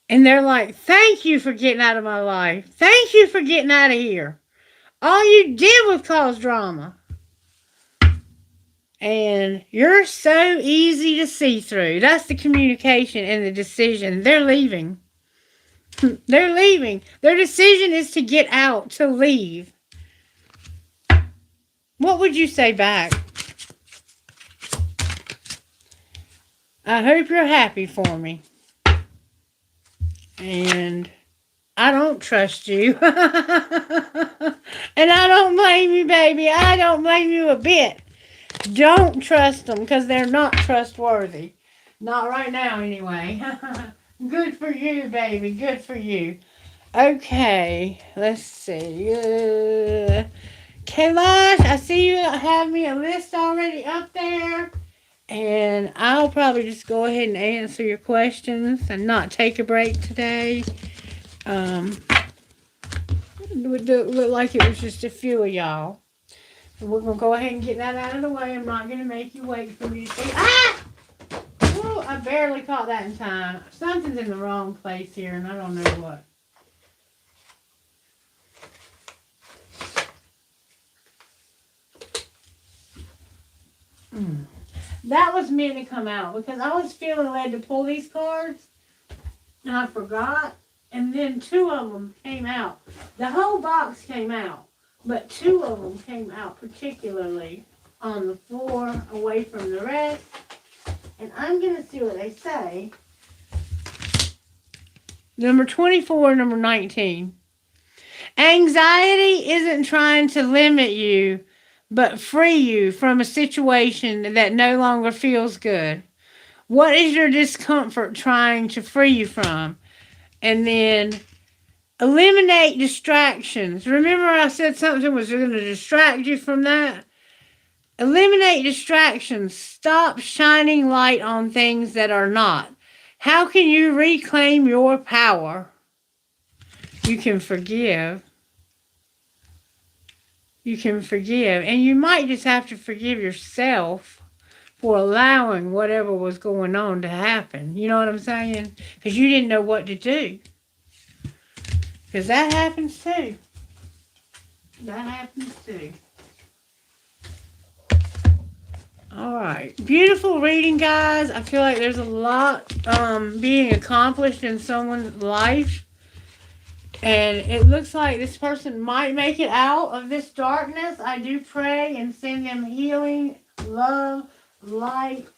And they're like, thank you for getting out of my life. Thank you for getting out of here. All you did was cause drama. And you're so easy to see through. That's the communication and the decision. They're leaving. They're leaving. Their decision is to get out, to leave. What would you say back? I hope you're happy for me. And I don't trust you. And I don't blame you, baby. I don't blame you a bit. Don't trust them because they're not trustworthy. Not right now, anyway. Good for you, baby. Good for you. Okay, let's see. Kailash, I see you have me a list already up there. And I'll probably just go ahead and answer your questions and not take a break today. It would look like it was just a few of y'all. So we're going to go ahead and get that out of the way. I'm not going to make you wait for me to say, ah! Woo, I barely caught that in time. Something's in the wrong place here, and I don't know what. That was meant to come out because I was feeling led to pull these cards, and I forgot, and then two of them came out. The whole box came out, but two of them came out particularly on the floor away from the rest. And I'm going to see what they say. Number 24, number 19. Anxiety isn't trying to limit you, but free you from a situation that no longer feels good. What is your discomfort trying to free you from? And then eliminate distractions. Remember I said something was going to distract you from that? Eliminate distractions. Stop shining light on things that are not. How can you reclaim your power? You can forgive. You can forgive. And you might just have to forgive yourself for allowing whatever was going on to happen. You know what I'm saying? Because you didn't know what to do. Because that happens too. That happens too. All right. Beautiful reading, guys. I feel like there's a lot being accomplished in someone's life. And it looks like this person might make it out of this darkness. I do pray and send them healing, love, light,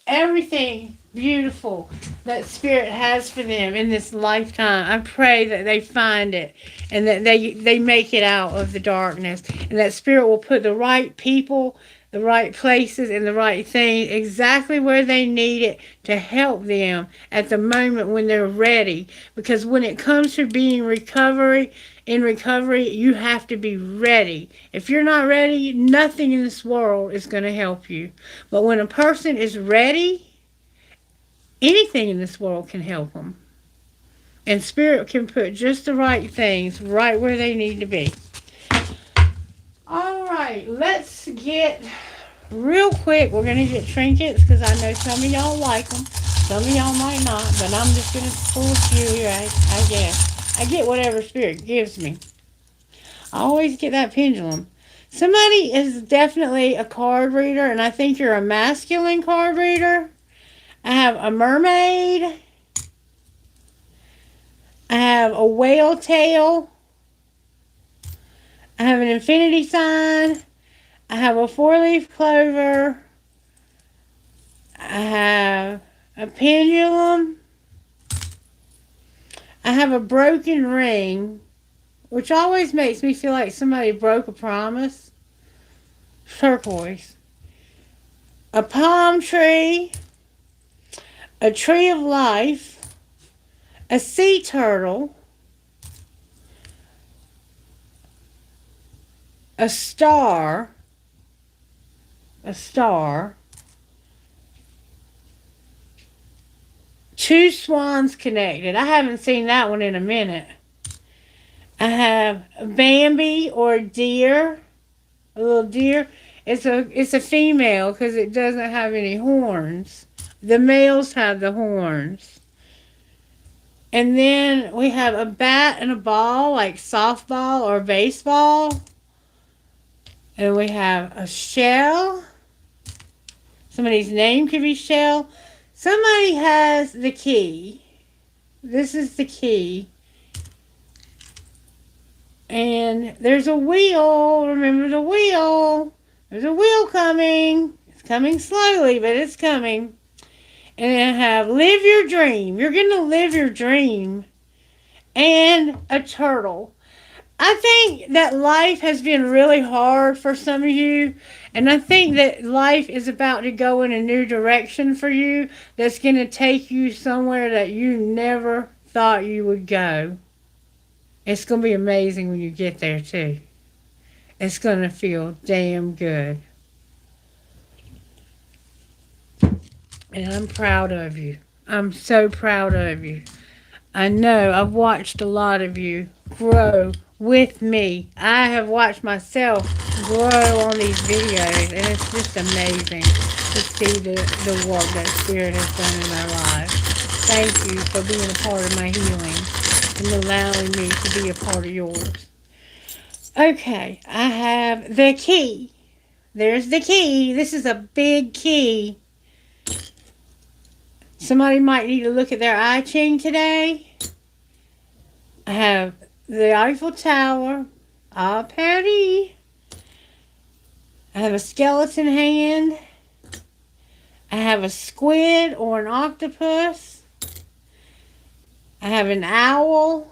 everything beautiful that Spirit has for them in this lifetime. I pray that they find it and that they make it out of the darkness, and that Spirit will put the right people, the right places, and the right things exactly where they need it to help them at the moment when they're ready. Because when it comes to being in recovery, you have to be ready. If you're not ready, nothing in this world is going to help you. But when a person is ready, anything in this world can help them. And Spirit can put just the right things right where they need to be. All right, let's get real quick. We're going to get trinkets because I know some of y'all like them. Some of y'all might not, but I'm just going to pull a few here, I guess. I get whatever Spirit gives me. I always get that pendulum. Somebody is definitely a card reader, and I think you're a masculine card reader. I have a mermaid. I have a whale tail. I have an infinity sign. I have a 4-leaf clover. I have a pendulum. I have a broken ring, which always makes me feel like somebody broke a promise. Turquoise. A palm tree. A tree of life. A sea turtle. A star. Two swans connected. I haven't seen that one in a minute. I have a Bambi or deer. A little deer. It's a female because it doesn't have any horns. The males have the horns. And then we have a bat and a ball, like softball or baseball. And we have a shell. Somebody's name could be Shell. Somebody has the key. This is the key. And there's a wheel. Remember the wheel. There's a wheel coming. It's coming slowly, but it's coming. And I have live your dream. You're going to live your dream. And a turtle. I think that life has been really hard for some of you. And I think that life is about to go in a new direction for you that's going to take you somewhere that you never thought you would go. It's going to be amazing when you get there, too. It's going to feel damn good. And I'm proud of you. I'm so proud of you. I know I've watched a lot of you grow with me. I have watched myself grow on these videos, and it's just amazing to see the work that Spirit has done in my life. Thank you for being a part of my healing and allowing me to be a part of yours. Okay, I have the key. There's the key. This is a big key. Somebody might need to look at their I Ching today. I have the Eiffel Tower. Ah, Patty. I have a skeleton hand. I have a squid or an octopus. I have an owl.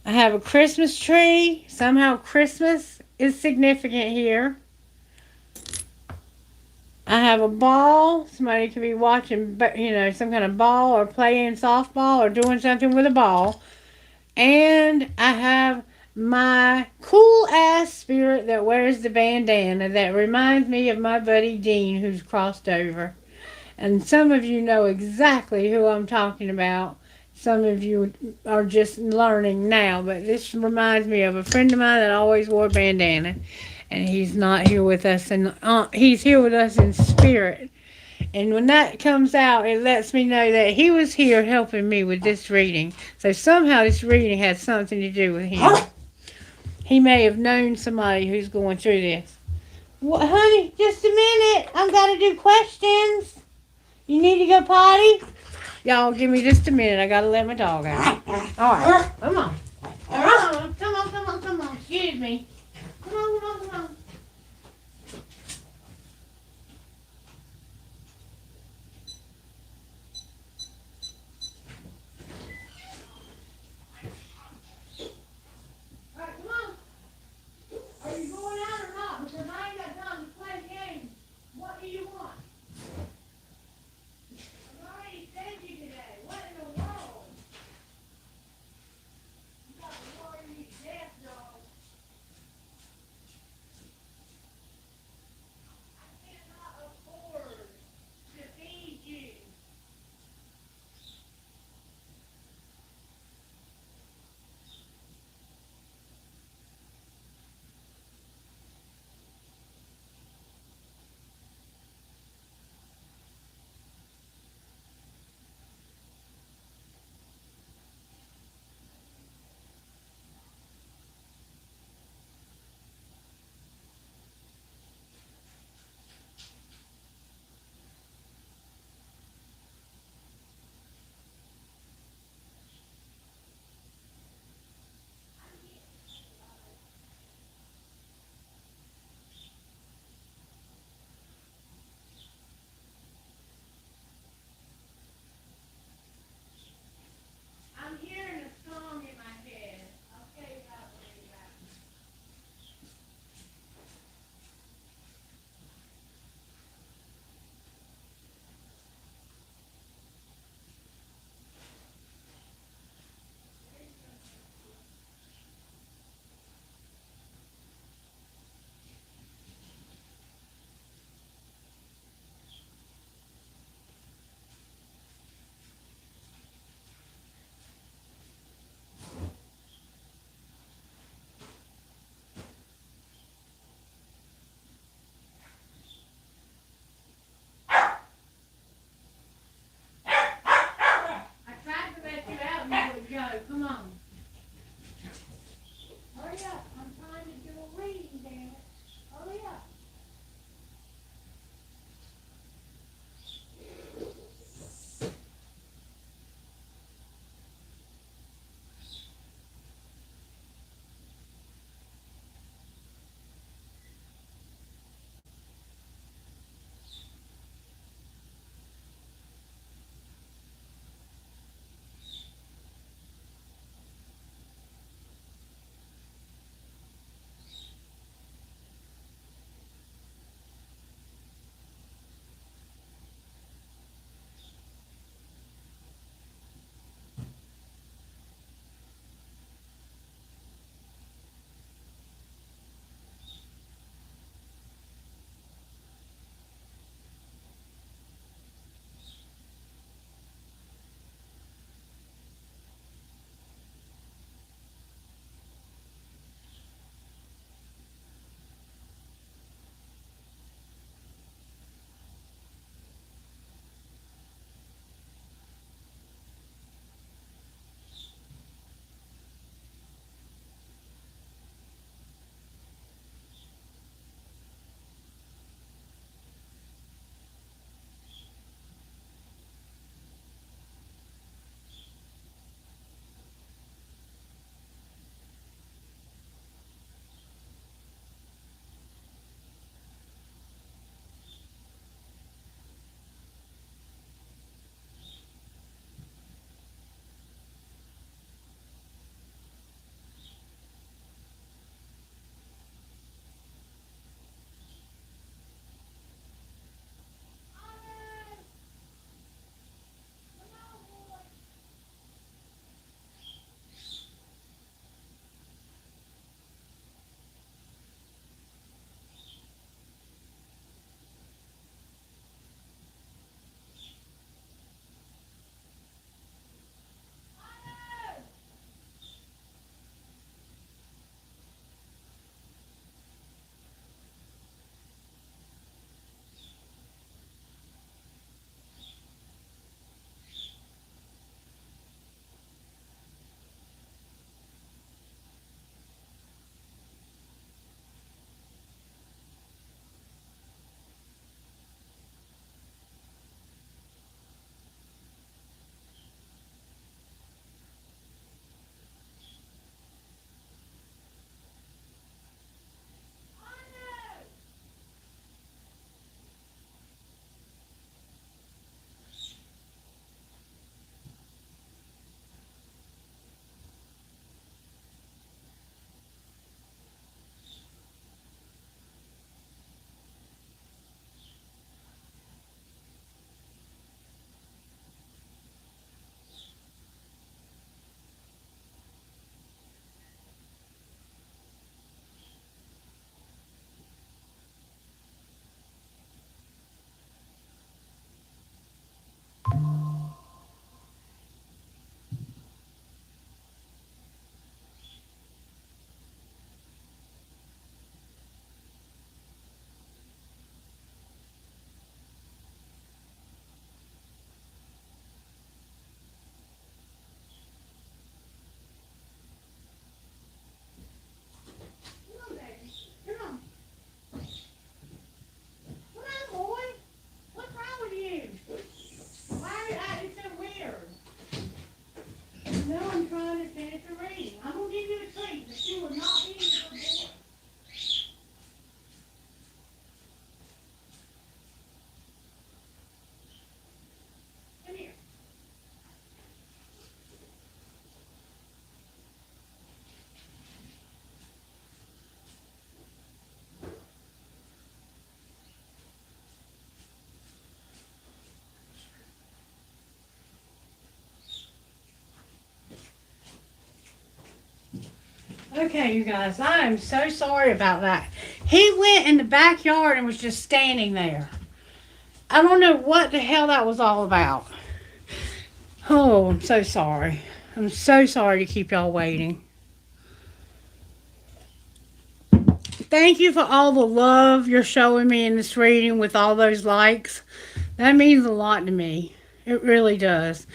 I have a Christmas tree. Somehow Christmas is significant here. I have a ball. Somebody could be watching, some kind of ball or playing softball or doing something with a ball. And I have my cool ass spirit that wears the bandana that reminds me of my buddy Dean, who's crossed over. And some of you know exactly who I'm talking about. Some of you are just learning now, but this reminds me of a friend of mine that always wore a bandana. And he's not here with us, and he's here with us in spirit. And when that comes out, it lets me know that he was here helping me with this reading. So somehow this reading had something to do with him. He may have known somebody who's going through this. What, honey? Just a minute. I've got to do questions. You need to go potty? Y'all, give me just a minute. I got to let my dog out. All right. Come on. Come on. Come on. Come on. Come on. Excuse me. Come on. Come on. Come on. All right. Come on. Are you going out or not? Because I ain't got time to play games. What do you want? I've already fed you today. What in the world? You got to worry me to death, dog. Okay, you guys, I am so sorry about that. He went in the backyard and was just standing there. I don't know what the hell that was all about. Oh, I'm so sorry. I'm so sorry to keep y'all waiting. Thank you for all the love you're showing me in this reading with all those likes. That means a lot to me. It really does.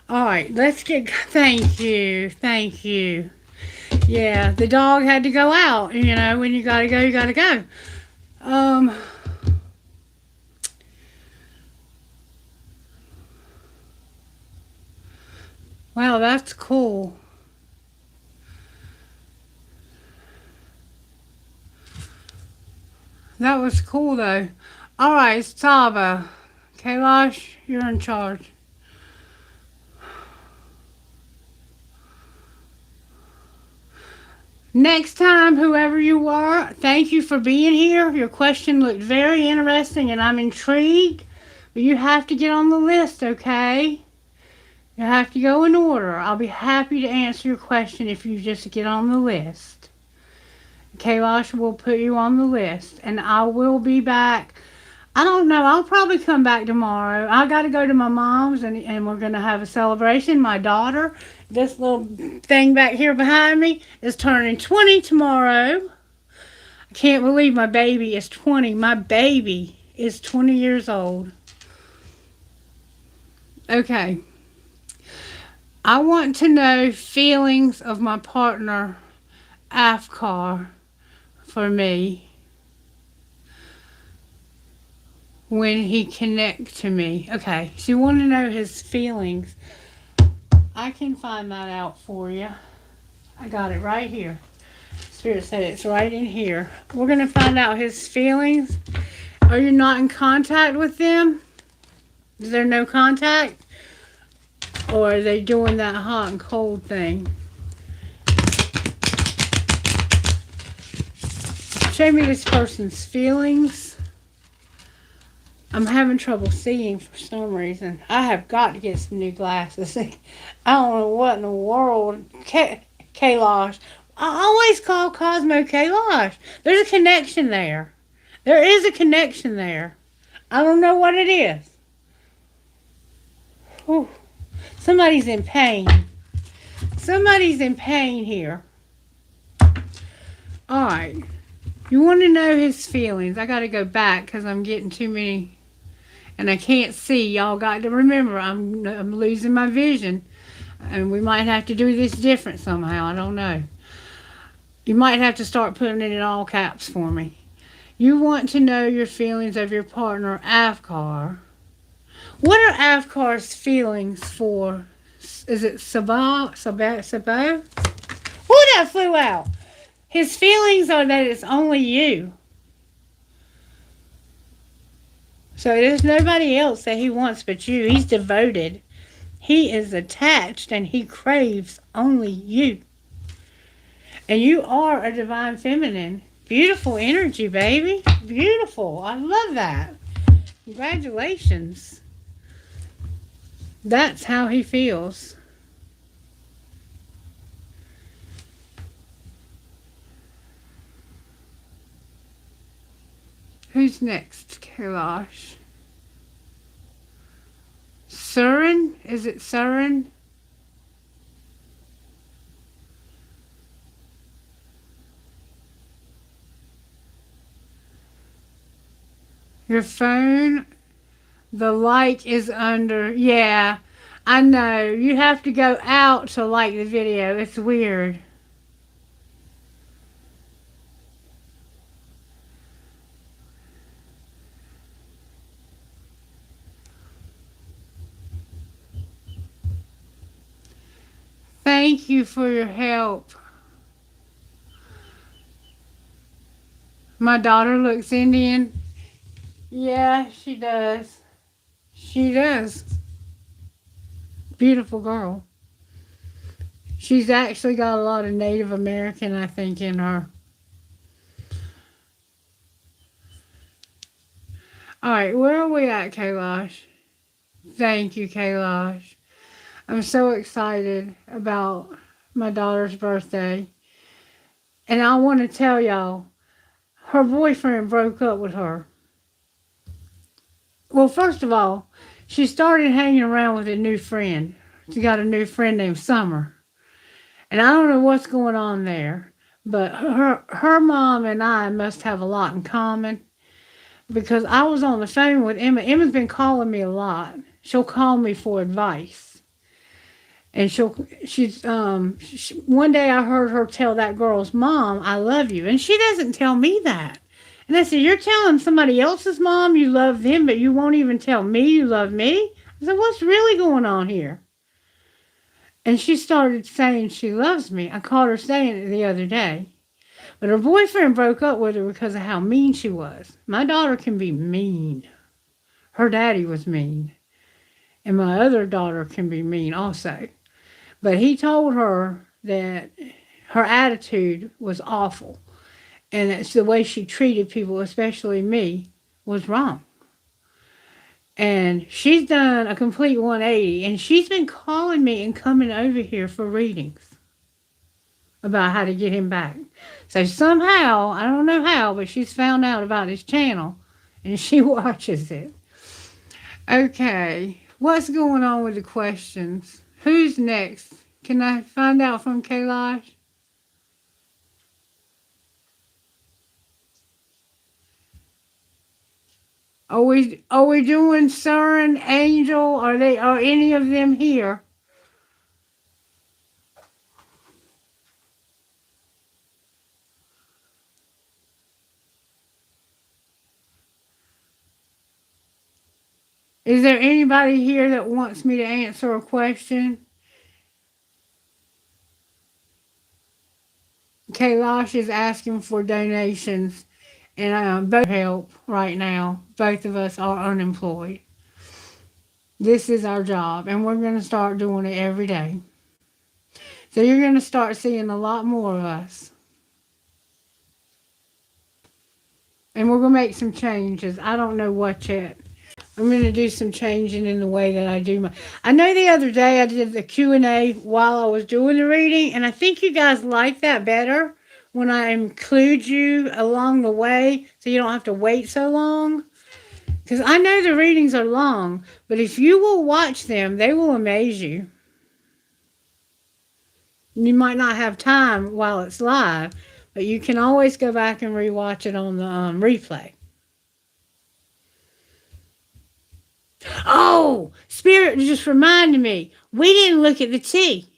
All right, let's get. Thank you. Thank you. Yeah, the dog had to go out. You know, when you gotta go, you gotta go. Um, wow, that's cool. That was cool though. All right, Saba. Kailash, you're in charge. Next time, whoever you are, thank you for being here. Your question looked very interesting and I'm intrigued. But you have to get on the list, okay? You have to go in order. I'll be happy to answer your question if you just get on the list. Kailash will put you on the list and I will be back. I don't know. I'll probably come back tomorrow. I got to go to my mom's and we're going to have a celebration. My daughter, this little thing back here behind me, is turning 20 tomorrow. I can't believe my baby is 20. My baby is 20 years old. Okay. I want to know feelings of my partner, Afkar, for me when he connects to me. Okay, so you want to know his feelings. I can find that out for you. I got it right here. Spirit said it's right in here. We're going to find out his feelings. Are you not in contact with them? Is there no contact? Or are they doing that hot and cold thing? Show me this person's feelings. I'm having trouble seeing for some reason. I have got to get some new glasses. I don't know what in the world. Kailash. I always call Cosmo Kailash. There's a connection there. There is a connection there. I don't know what it is. Whew. Somebody's in pain. Somebody's in pain here. All right. You want to know his feelings. I got to go back because I'm getting too many. And I can't see. Y'all got to remember, I'm losing my vision. And we might have to do this different somehow. I don't know. You might have to start putting it in all caps for me. You want to know your feelings of your partner, Afkar. What are Afkar's feelings for? Is it Sabo? Sabo? Oh, that flew out. His feelings are that it's only you. So there's nobody else that he wants but you. He's devoted. He is attached and he craves only you. And you are a divine feminine. Beautiful energy, baby. Beautiful. I love that. Congratulations. That's how he feels. Who's next, Kailash? Surin? Is it Surin? Your phone, the like is under. Yeah, I know. You have to go out to like the video. It's weird. Thank you for your help. My daughter looks Indian. Yeah, she does. She does. Beautiful girl. She's actually got a lot of Native American, I think, in her. All right, where are we at, Kailash? Thank you, Kailash. I'm so excited about my daughter's birthday. And I want to tell y'all, her boyfriend broke up with her. Well, first of all, she started hanging around with a new friend. She got a new friend named Summer. And I don't know what's going on there, but her mom and I must have a lot in common because I was on the phone with Emma. Emma's been calling me a lot. She'll call me for advice. And one day I heard her tell that girl's mom, I love you. And she doesn't tell me that. And I said, you're telling somebody else's mom you love them, but you won't even tell me you love me? I said, what's really going on here? And she started saying she loves me. I caught her saying it the other day. But her boyfriend broke up with her because of how mean she was. My daughter can be mean. Her daddy was mean. And my other daughter can be mean also. But he told her that her attitude was awful. And it's the way she treated people, especially me, was wrong. And she's done a complete 180. And she's been calling me and coming over here for readings about how to get him back. So somehow, I don't know how, but she's found out about his channel. And she watches it. Okay. What's going on with the questions? Who's next? Can I find out from Kailash? Are we doing Surin, Angel? Are any of them here? Is there anybody here that wants me to answer a question? Kailash is asking for donations, and both help right now. Both of us are unemployed. This is our job, and we're going to start doing it every day. So you're going to start seeing a lot more of us. And we're going to make some changes. I don't know what yet. I'm going to do some changing in the way that I do my... I know the other day I did the Q&A while I was doing the reading, and I think you guys like that better when I include you along the way so you don't have to wait so long. Because I know the readings are long, but if you will watch them, they will amaze you. You might not have time while it's live, but you can always go back and rewatch it on the replay. Oh, Spirit just reminded me. We didn't look at the tea.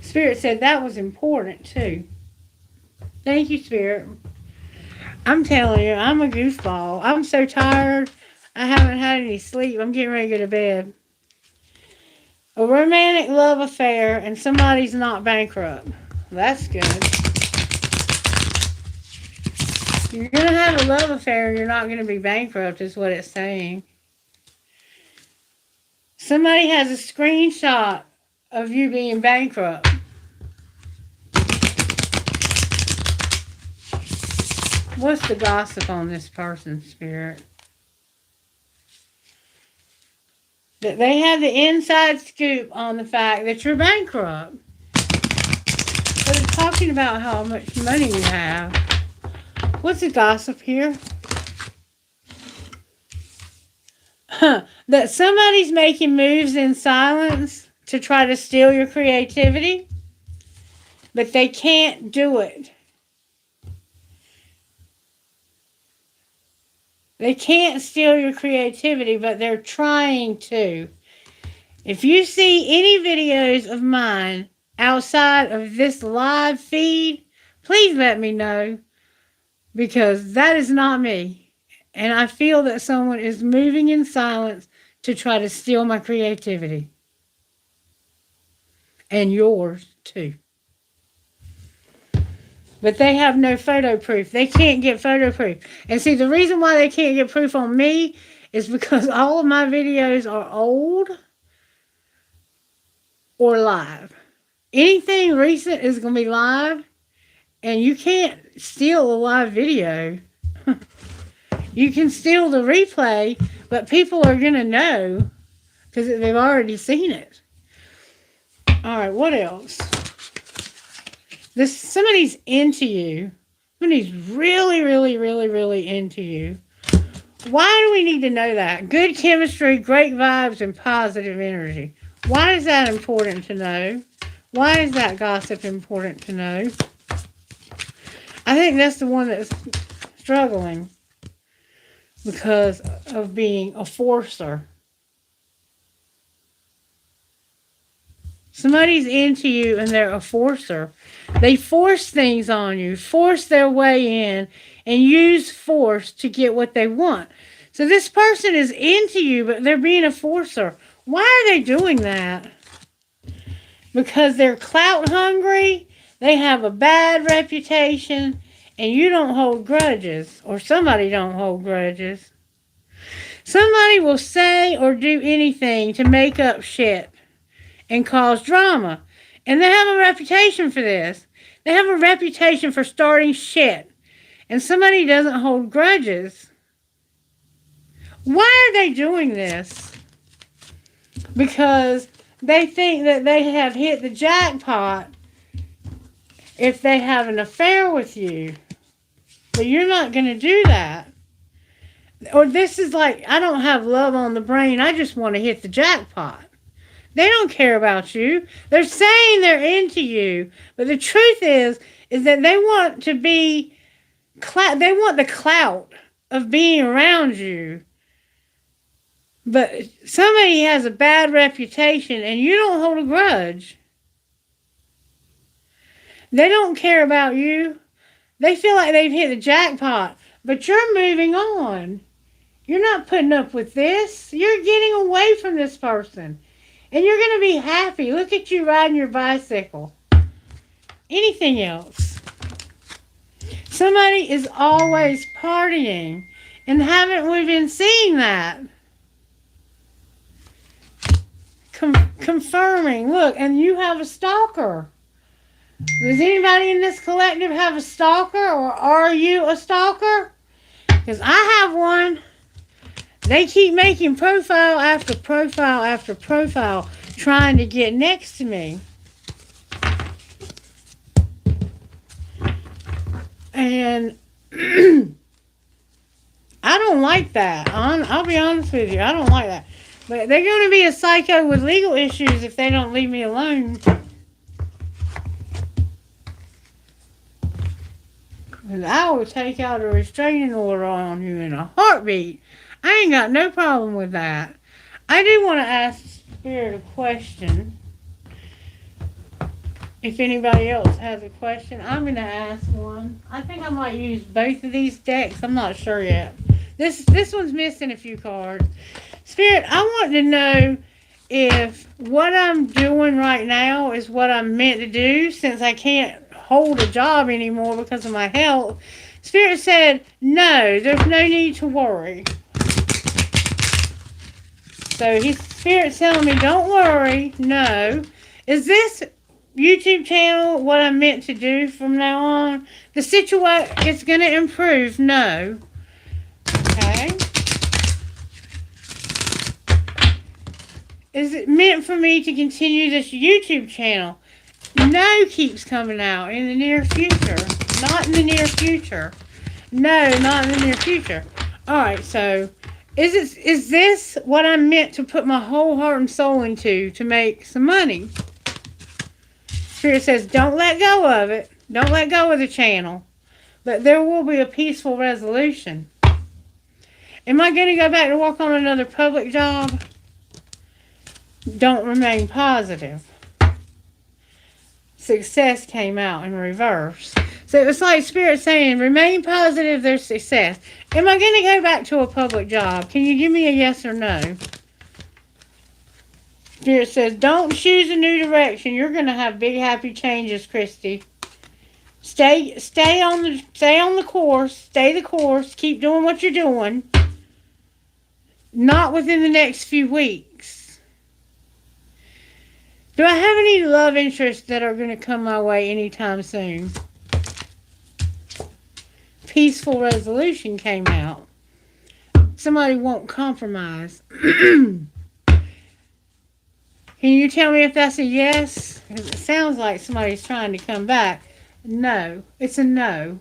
Spirit said that was important too. Thank you, Spirit. I'm telling you, I'm a goofball. I'm so tired. I haven't had any sleep. I'm getting ready to go to bed. A romantic love affair and somebody's not bankrupt. That's good. You're going to have a love affair and you're not going to be bankrupt is what it's saying. Somebody has a screenshot of you being bankrupt. What's the gossip on this person's Spirit? That they have the inside scoop on the fact that you're bankrupt. But it's talking about how much money you have. What's the gossip here? That somebody's making moves in silence to try to steal your creativity, but they can't do it. They can't steal your creativity, but they're trying to. If you see any videos of mine outside of this live feed, please let me know, because that is not me. And I feel that someone is moving in silence to try to steal my creativity. And yours, too. But they have no photo proof. They can't get photo proof. And see, the reason why they can't get proof on me is because all of my videos are old or live. Anything recent is going to be live, and you can't steal a live video. You can steal the replay, but people are going to know because they've already seen it. All right, what else? Somebody's into you. Somebody's really, really, really, really into you. Why do we need to know that? Good chemistry, great vibes, and positive energy. Why is that important to know? Why is that gossip important to know? I think that's the one that's struggling because of being a forcer. Somebody's into you and they're a forcer. They force things on you, force their way in, and use force to get what they want. So this person is into you, but they're being a forcer. Why are they doing that? Because they're clout hungry, they have a bad reputation, and you don't hold grudges, or somebody don't hold grudges. Somebody will say or do anything to make up shit and cause drama. And they have a reputation for this. They have a reputation for starting shit. And somebody doesn't hold grudges. Why are they doing this? Because they think that they have hit the jackpot if they have an affair with you. But you're not going to do that. Or this is like, I don't have love on the brain. I just want to hit the jackpot. They don't care about you. They're saying they're into you. But the truth is that they want to be, they want the clout of being around you. But somebody has a bad reputation and you don't hold a grudge. They don't care about you. They feel like they've hit the jackpot. But you're moving on. You're not putting up with this. You're getting away from this person. And you're going to be happy. Look at you riding your bicycle. Anything else? Somebody is always partying. And haven't we been seeing that? Confirming. Look, and you have a stalker. Does anybody in this collective have a stalker? Or are you a stalker? Because I have one. They keep making profile after profile after profile trying to get next to me. And I don't like that. I'll be honest with you. I don't like that. But they're going to be a psycho with legal issues if they don't leave me alone. And I will take out a restraining order on you in a heartbeat. I ain't got no problem with that. I do want to ask Spirit a question. If anybody else has a question, I'm going to ask one. I think I might use both of these decks. I'm not sure yet. This one's missing a few cards. Spirit, I want to know if what I'm doing right now is what I'm meant to do, since I can't hold a job anymore because of my health. Spirit said, no, there's no need to worry. So Spirit's telling me, don't worry, no. Is this YouTube channel what I'm meant to do from now on? The situation, it's going to improve, no. Okay. Is it meant for me to continue this YouTube channel? No keeps coming out in the near future. Not in the near future. No, not in the near future. Alright, so is this what I'm meant to put my whole heart and soul into to make some money? Spirit says, don't let go of it. Don't let go of the channel. But there will be a peaceful resolution. Am I going to go back to work on another public job? Don't remain positive. Success came out in reverse. So it's like Spirit saying, remain positive, there's success. Am I going to go back to a public job? Can you give me a yes or no? Spirit says, don't choose a new direction. You're going to have big happy changes, Christie. Stay on the course. Stay the course. Keep doing what you're doing. Not within the next few weeks. Do I have any love interests that are going to come my way anytime soon? Peaceful resolution came out. Somebody won't compromise. Can you tell me if that's a yes? 'Cause it sounds like somebody's trying to come back. No, it's a no.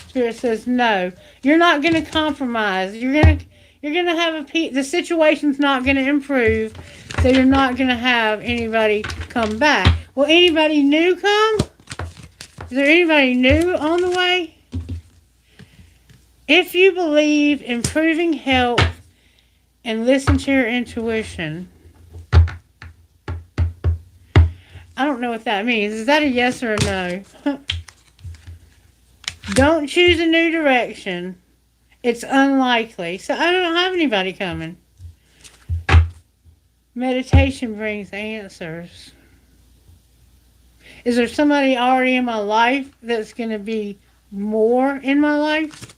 Spirit says no. You're not going to compromise. You're gonna have the situation's not going to improve, so you're not going to have anybody come back. Will anybody new come? Is there anybody new on the way? If you believe improving health and listen to your intuition. I don't know what that means. Is that a yes or a no? Don't choose a new direction. It's unlikely. So I don't have anybody coming. Meditation brings answers. Is there somebody already in my life that's going to be more in my life?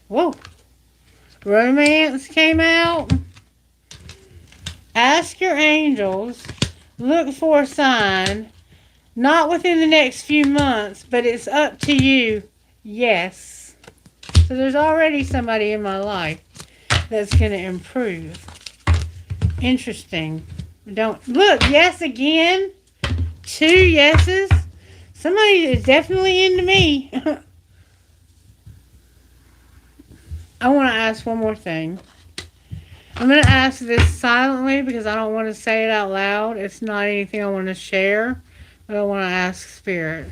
Whoa. Romance came out. Ask your angels. Look for a sign. Not within the next few months, but it's up to you. Yes. So there's already somebody in my life that's going to improve. Interesting. Don't look. Yes again. 2 yeses. Somebody is definitely into me. I want to ask one more thing. I'm going to ask this silently because I don't want to say it out loud. It's not anything I want to share, but I want to ask Spirit.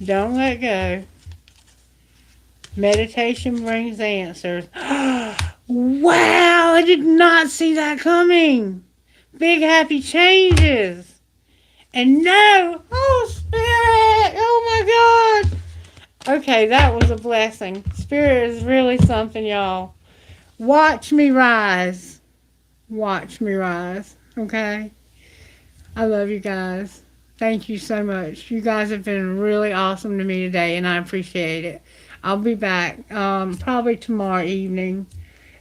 Don't let go. Meditation brings answers. Wow, I did not see that coming. Big happy changes. And no, oh Spirit, oh my God. Okay, that was a blessing. Spirit is really something, y'all. Watch me rise. Watch me rise, okay? I love you guys. Thank you so much. You guys have been really awesome to me today, and I appreciate it. I'll be back probably tomorrow evening.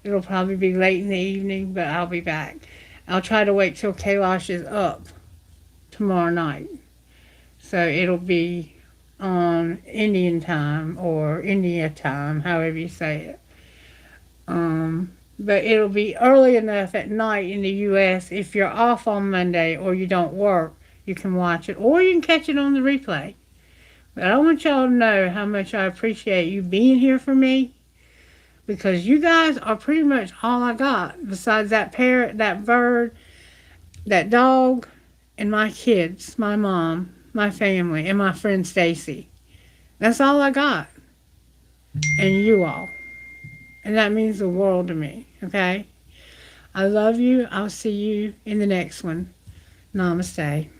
It'll probably be late in the evening, but I'll be back. I'll try to wait till Kailash is up tomorrow night. So it'll be on Indian time or India time, however you say it. But it'll be early enough at night in the U.S. if you're off on Monday or you don't work. You can watch it, or you can catch it on the replay. But I want y'all to know how much I appreciate you being here for me, because you guys are pretty much all I got, besides that parrot, that bird, that dog, and my kids, my mom, my family, and my friend Stacy. That's all I got. And you all. And that means the world to me, okay? I love you. I'll see you in the next one. Namaste.